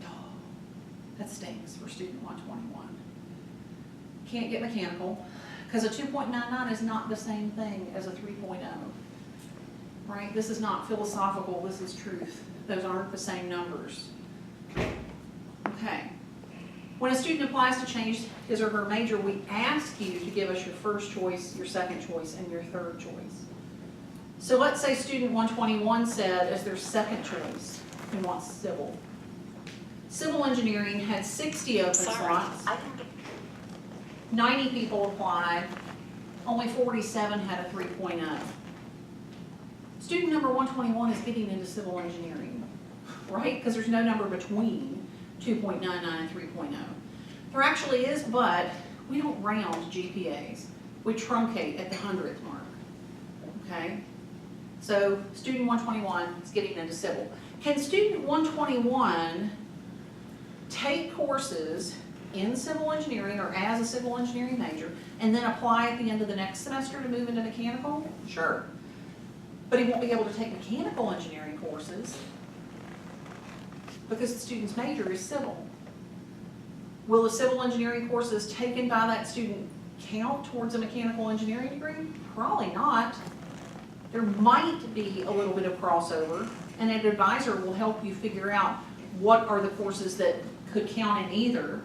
Oh, that stinks for student 121. Can't get mechanical because a 2.99 is not the same thing as a 3.0. Right? This is not philosophical, this is truth. Those aren't the same numbers. Okay. When a student applies to change his or her major, we ask you to give us your first choice, your second choice, and your third choice. So let's say student 121 said as their second choice, he wants civil. Civil engineering had 60 open slots. 90 people applied, only 47 had a 3.0. Student number 121 is getting into civil engineering, right? Because there's no number between 2.99 and 3.0. There actually is, but we don't round GPAs. We truncate at the 100th mark, okay? So student 121 is getting into civil. Can student 121 take courses in civil engineering or as a civil engineering major and then apply at the end of the next semester to move into mechanical? Sure. But he won't be able to take mechanical engineering courses because the student's major is civil. Will the civil engineering courses taken by that student count towards a mechanical engineering degree? Probably not. There might be a little bit of crossover, and an advisor will help you figure out what are the courses that could count in either.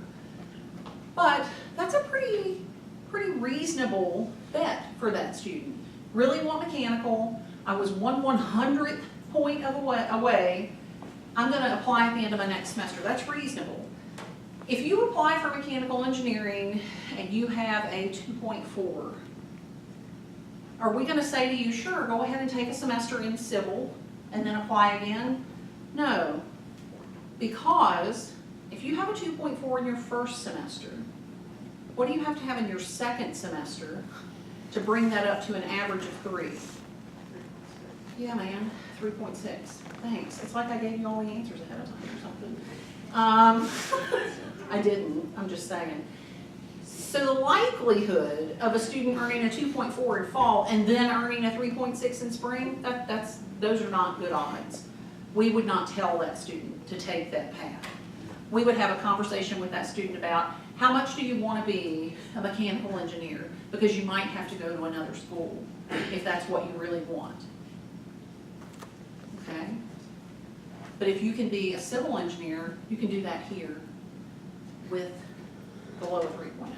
But that's a pretty reasonable bet for that student. Really want mechanical. I was 1/100th point away. I'm going to apply at the end of my next semester. That's reasonable. If you apply for mechanical engineering and you have a 2.4, are we going to say to you, sure, go ahead and take a semester in civil and then apply again? No, because if you have a 2.4 in your first semester, what do you have to have in your second semester to bring that up to an average of 3? Yeah, man, 3.6. Thanks. It's like I gave you all the answers ahead of time or something. I didn't. I'm just saying. So the likelihood of a student earning a 2.4 in fall and then earning a 3.6 in spring, those are not good odds. We would not tell that student to take that path. We would have a conversation with that student about how much do you want to be a mechanical engineer, because you might have to go to another school if that's what you really want. Okay? But if you can be a civil engineer, you can do that here with below a 3.0.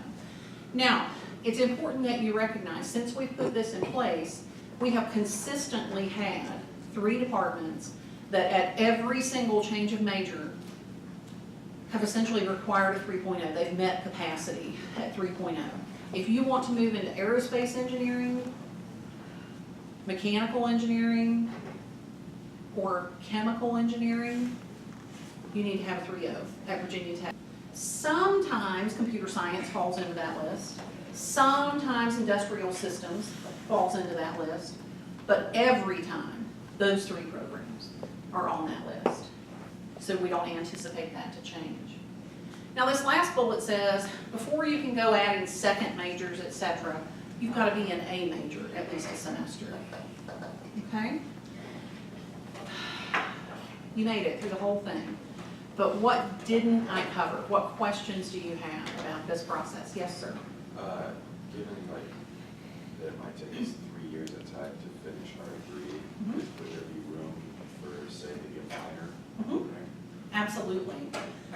Now, it's important that you recognize, since we put this in place, we have consistently had 3 departments that at every single change of major have essentially required a 3.0. They've met capacity at 3.0. If you want to move into aerospace engineering, mechanical engineering, or chemical engineering, you need to have a 3.0 at Virginia Tech. Sometimes computer science falls into that list. Sometimes industrial systems falls into that list. But every time, those 3 programs are on that list. So we don't anticipate that to change. Now this last bullet says, before you can go adding second majors, etc., you've got to be an A major at least a semester. Okay? You made it through the whole thing. But what didn't I cover? What questions do you have about this process? Yes, sir. Given that it might take us 3 years at time to finish our degree, would there be room for, say, maybe a minor program? Absolutely.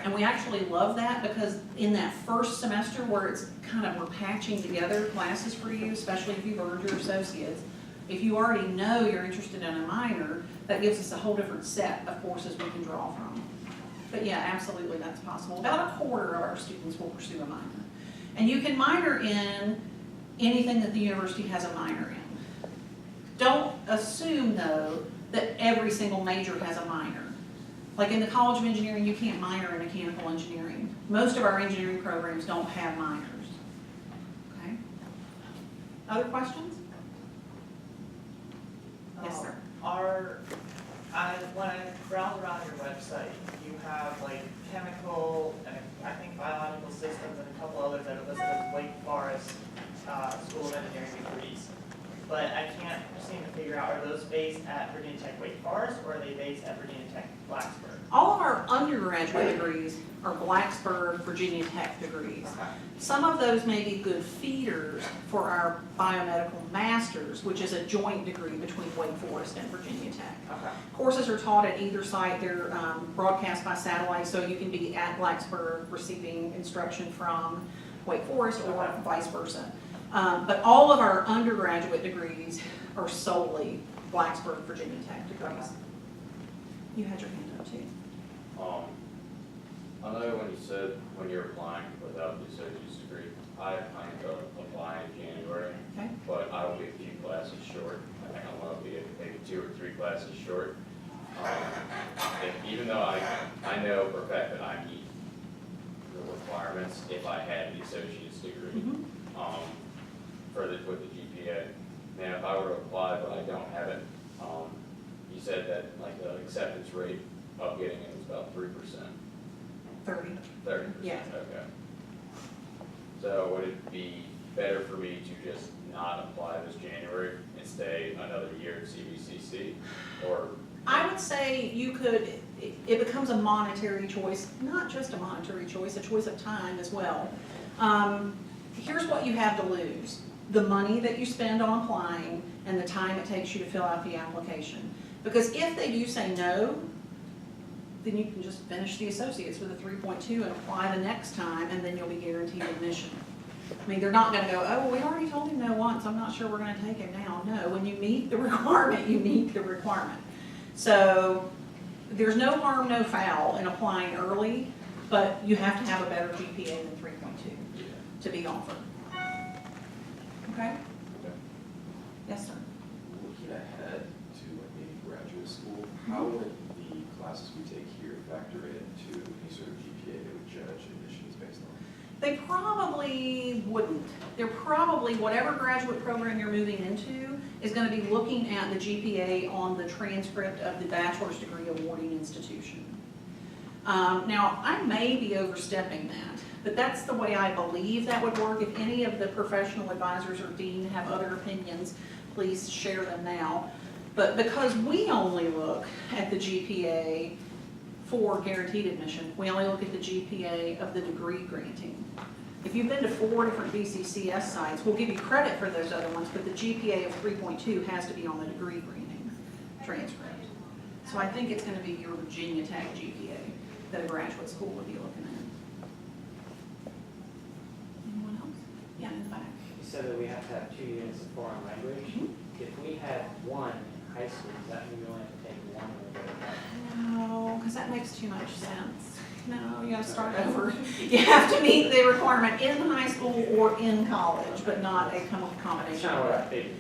And we actually love that, because in that first semester where it's kind of, we're patching together classes for you, especially if you've earned your associates, if you already know you're interested in a minor, that gives us a whole different set of courses we can draw from. But yeah, absolutely, that's possible. About a quarter of our students will pursue a minor. And you can minor in anything that the university has a minor in. Don't assume, though, that every single major has a minor. Like in the College of Engineering, you can't minor in mechanical engineering. Most of our engineering programs don't have minors. Okay? Other questions? Yes, sir. When I browse around your website, you have like chemical and I think biological systems and a couple others that are listed as Wake Forest School of Engineering degrees. But I can't seem to figure out, are those based at Virginia Tech Wake Forest or are they based at Virginia Tech Blacksburg? All of our undergraduate degrees are Blacksburg, Virginia Tech degrees. Some of those may be good feeders for our biomedical masters, which is a joint degree between Wake Forest and Virginia Tech. Okay. Courses are taught at either site. They're broadcast by satellite, so you can be at Blacksburg receiving instruction from Wake Forest or vice versa. But all of our undergraduate degrees are solely Blacksburg, Virginia Tech degrees. You had your hand up too. I know when you said when you're applying without the associate's degree, I plan to apply in January, Okay. but I will be a few classes short. I think I'm gonna be maybe 2 or 3 classes short. Even though I know for a fact that I meet the requirements if I had the associate's degree, Mhm. with the GPA. Now, if I were to apply but I don't have it, you said that like the acceptance rate of getting it was about 3%. 30. 30%? Yeah. Okay. So would it be better for me to just not apply this January and stay another year at CVCC? Or? I would say you could, it becomes a monetary choice, not just a monetary choice, a choice of time as well. Here's what you have to lose: the money that you spend on applying and the time it takes you to fill out the application. Because if they do say no, then you can just finish the associates with a 3.2 and apply the next time, and then you'll be guaranteed admission. I mean, they're not gonna go, oh, well, we already told him no once, I'm not sure we're gonna take him now. No, when you meet the requirement, you meet the requirement. So there's no harm, no foul in applying early, but you have to have a better GPA than 3.2 to be offered. Okay? Yes, sir. Looking ahead to like maybe graduate school, how would the classes we take here factor into any sort of GPA that would judge admissions based on? They probably wouldn't. They're probably, whatever graduate program you're moving into is going to be looking at the GPA on the transcript of the bachelor's degree awarding institution. Now, I may be overstepping that, but that's the way I believe that would work. If any of the professional advisors or dean have other opinions, please share them now. But because we only look at the GPA for guaranteed admission, we only look at the GPA of the degree granting. If you've been to 4 different BCCS sites, we'll give you credit for those other ones, but the GPA of 3.2 has to be on the degree granting transcript. So I think it's going to be your Virginia Tech GPA that a graduate school would be looking at. Anyone else? Yeah, in the back. You said that we have to have 2 units of foreign language. Mhm. If we had one in high school, does that mean we only have to take one when we go to high? No, because that makes too much sense. No, you gotta start over. You have to meet the requirement in high school or in college, but not a That's combination. kind of what I figured.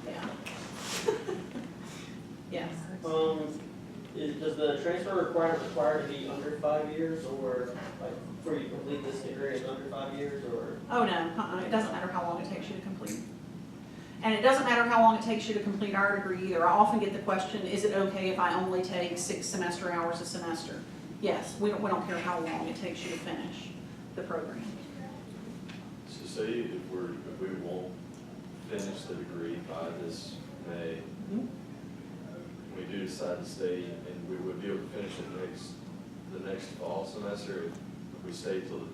Yeah. Yes. Does the transfer requirement require to be under 5 years, or like before you complete this degree is under 5 years, or? Oh, no, it doesn't matter how long it takes you to complete. And it doesn't matter how long it takes you to complete our degree either. I often get the question, is it okay if I only take 6 semester hours a semester? Yes, we don't care how long it takes you to finish the program. So say if we won't finish the degree by this May, Mhm. we do decide to stay, and we would be able to finish it the next fall semester if we stay till the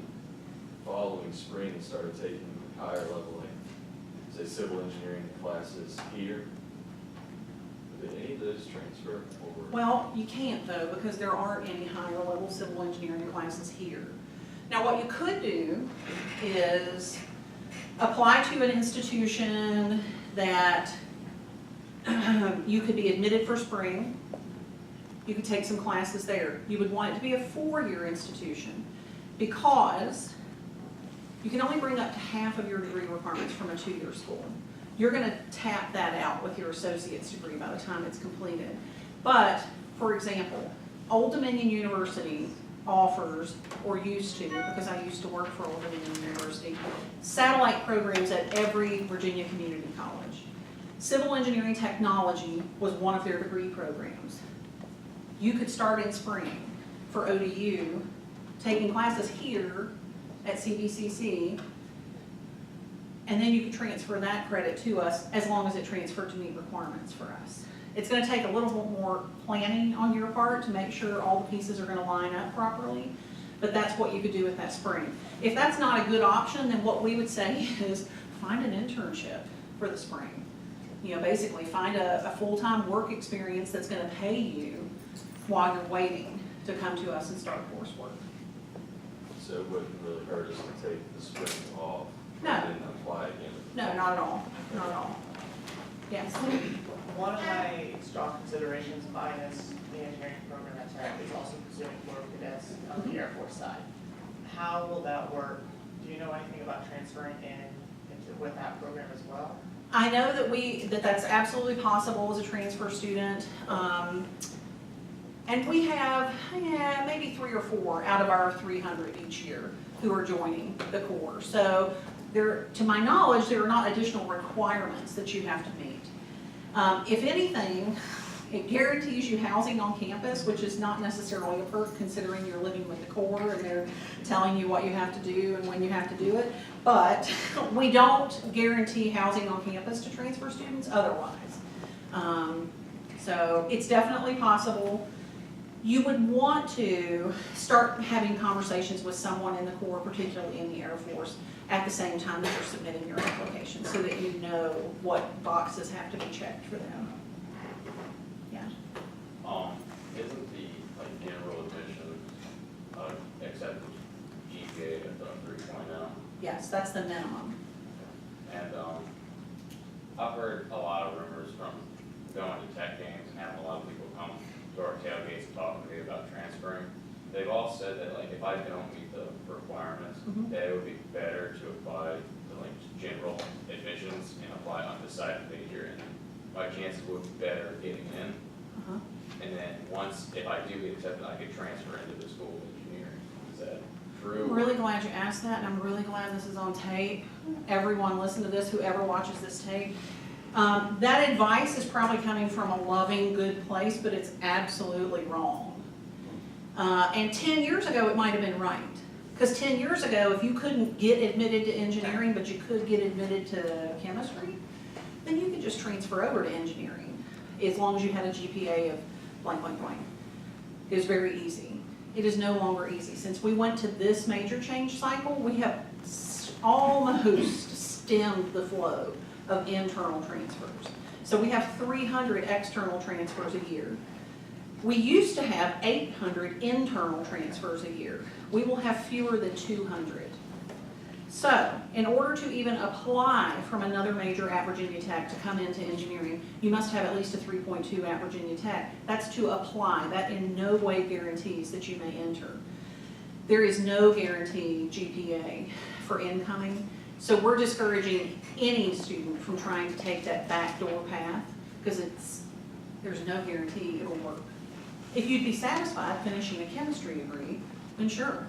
following spring and started taking higher level, like, say, civil engineering classes here. Did any of those transfer over? Well, you can't though, because there aren't any higher level civil engineering classes here. Now, what you could do is apply to an institution that you could be admitted for spring. You could take some classes there. You would want it to be a 4-year institution because you can only bring up to half of your degree requirements from a 2-year school. You're going to tap that out with your associate's degree by the time it's completed. But, for example, Old Dominion University offers, or used to, because I used to work for Old Dominion University, satellite programs at every Virginia community college. Civil Engineering Technology was one of their degree programs. You could start in spring for ODU, taking classes here at CVCC, and then you can transfer that credit to us as long as it transferred to meet requirements for us. It's going to take a little bit more planning on your part to make sure all the pieces are going to line up properly, but that's what you could do with that spring. If that's not a good option, then what we would say is find an internship for the spring. You know, basically find a full-time work experience that's going to pay you while you're waiting to come to us and start coursework. So it wouldn't really hurt us to take the spring off No. and then apply again? No, not at all, not at all. Yes? One of my strong considerations minus the engineering program at Tech is also pursuing Florida cadets on the Air Force side. How will that work? Do you know anything about transferring with that program as well? I know that's absolutely possible as a transfer student. And we have, maybe 3 or 4 out of our 300 each year who are joining the Corps. So to my knowledge, there are not additional requirements that you have to meet. If anything, it guarantees you housing on campus, which is not necessarily a perk considering you're living with the Corps and they're telling you what you have to do and when you have to do it. But we don't guarantee housing on campus to transfer students otherwise. So it's definitely possible. You would want to start having conversations with someone in the Corps, particularly in the Air Force, at the same time that you're submitting your application so that you know what boxes have to be checked for them. Yeah. Isn't the general admission acceptance GPA at 3.0? Yes, that's the minimum. And I've heard a lot of rumors from going to tech games and having a lot of people come to our tailgates and talking to me about transferring. They've all said that if I don't meet the requirements, that it would be better to apply to general admissions and apply undecided major, and my chances would be better getting in. And then if I do get accepted, I could transfer into the School of Engineering. Is that true? I'm really glad you asked that, and I'm really glad this is on tape. Everyone listen to this, whoever watches this tape. That advice is probably coming from a loving, good place, but it's absolutely wrong. And 10 years ago, it might have been right. Because 10 years ago, if you couldn't get admitted to engineering, but you could get admitted to chemistry, then you could just transfer over to engineering, as long as you had a GPA of blank, blank, blank. It was very easy. It is no longer easy. Since we went to this major change cycle, we have almost stemmed the flow of internal transfers. So we have 300 external transfers a year. We used to have 800 internal transfers a year. We will have fewer than 200. So, in order to even apply from another major at Virginia Tech to come into engineering, you must have at least a 3.2 at Virginia Tech. That's to apply. That in no way guarantees that you may enter. There is no guarantee GPA for incoming. So we're discouraging any student from trying to take that backdoor path because there's no guarantee it'll work. If you'd be satisfied finishing a chemistry degree, then sure.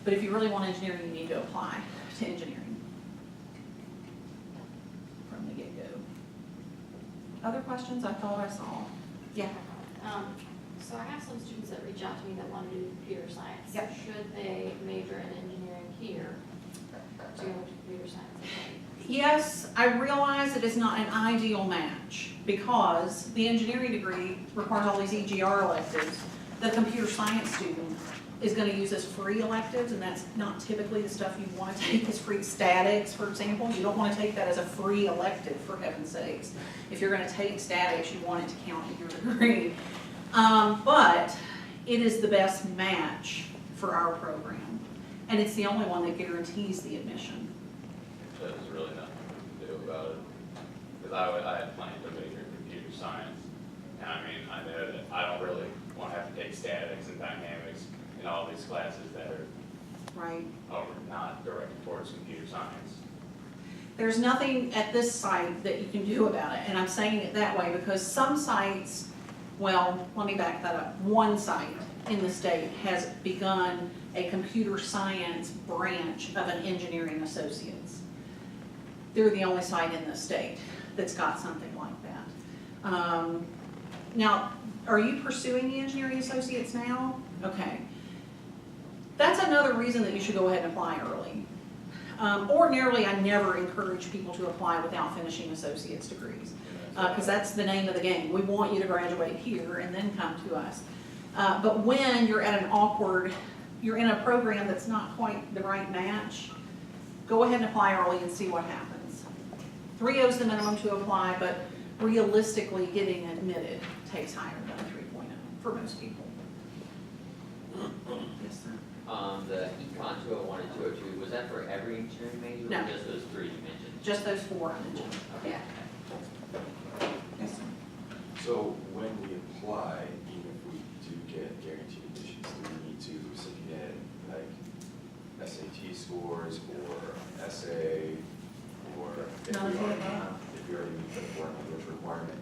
But if you really want engineering, you need to apply to engineering from the get-go. Other questions I thought I saw? Yeah. So I have some students that reach out to me that want to do computer science. Yep. Should they major in engineering here to go to computer science? Yes, I realize it is not an ideal match because the engineering degree requires all these EGR electives. The computer science student is going to use as free electives, and that's not typically the stuff you want to take as free. Statics, for example, you don't want to take that as a free elective, for heaven's sakes. If you're going to take statics, you want it to count in your degree. But it is the best match for our program, and it's the only one that guarantees the admission. So there's really nothing we can do about it. Because I had planned to major in computer science, and I mean, I know that I don't really want to have to take statics and dynamics in all these classes that are not directed towards computer science. There's nothing at this site that you can do about it, and I'm saying it that way because some sites, well, let me back that up. One site in the state has begun a computer science branch of an engineering associates. They're the only site in the state that's got something like that. Now, are you pursuing the engineering associates now? Okay. That's another reason that you should go ahead and apply early. Ordinarily, I never encourage people to apply without finishing associate's degrees because that's the name of the game. We want you to graduate here and then come to us. But when you're at you're in a program that's not quite the right match, go ahead and apply early and see what happens. 3.0 is the minimum to apply, but realistically getting admitted takes higher than 3.0 for most people. Yes, sir. The Econ 201 and 202, was that for every engineering major? No. Or just those 3 you mentioned? Just those 4 I mentioned. Okay. Yes, sir. So when we apply, even if we do get guaranteed admissions, do we need to submit like SAT scores or essay, or if None of we the already, above. if we already meet the foreign language requirement,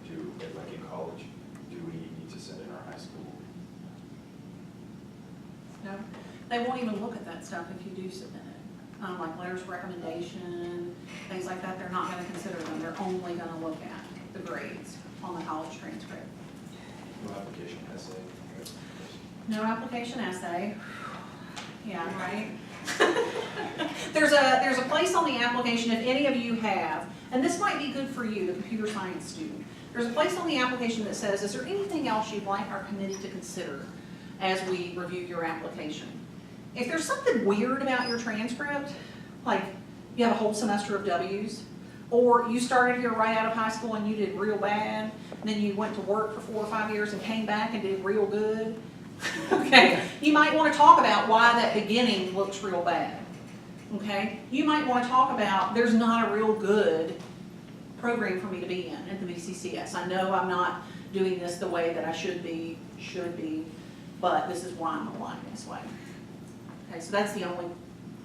like in college, do we need to send in our high school? No, they won't even look at that stuff if you do submit it. Like letters of recommendation, things like that, they're not gonna consider them, they're only gonna look at the grades on the college transcript. No application essay? No application essay. Yeah, right? There's a place on the application, if any of you have, and this might be good for you, the computer science student. There's a place on the application that says, is there anything else you'd like our committee to consider as we review your application? If there's something weird about your transcript, like you have a whole semester of W's, or you started here right out of high school and you did real bad, and then you went to work for 4 or 5 years and came back and did real good, okay, you might want to talk about why that beginning looks real bad, okay? You might want to talk about there's not a real good program for me to be in at the VCCS. I know I'm not doing this the way that I should be, but this is why I'm applying this way. Okay, so that's the only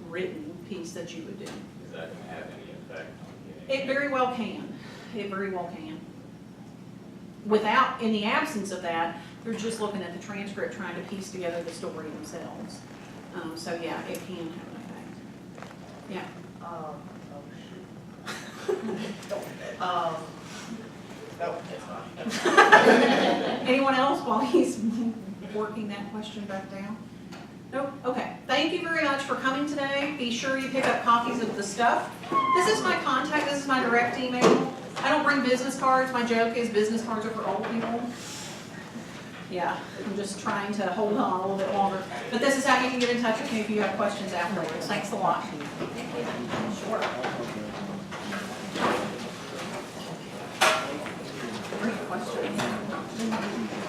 written piece that you would do. Is that gonna have any effect on getting? It very well can. It very well can. Without, in the absence of that, they're just looking at the transcript, trying to piece together the story themselves. So yeah, it can have an effect. Yeah. Oh, shoot. No, it's not. Anyone else while he's working that question back down? Nope, okay. Thank you very much for coming today. Be sure you pick up copies of the stuff. This is my contact, this is my direct email. I don't bring business cards. My joke is business cards are for old people. Yeah, I'm just trying to hold on a little bit longer. But this is how you can get in touch with me if you have questions afterwards. Thanks a lot. Sure. Great question.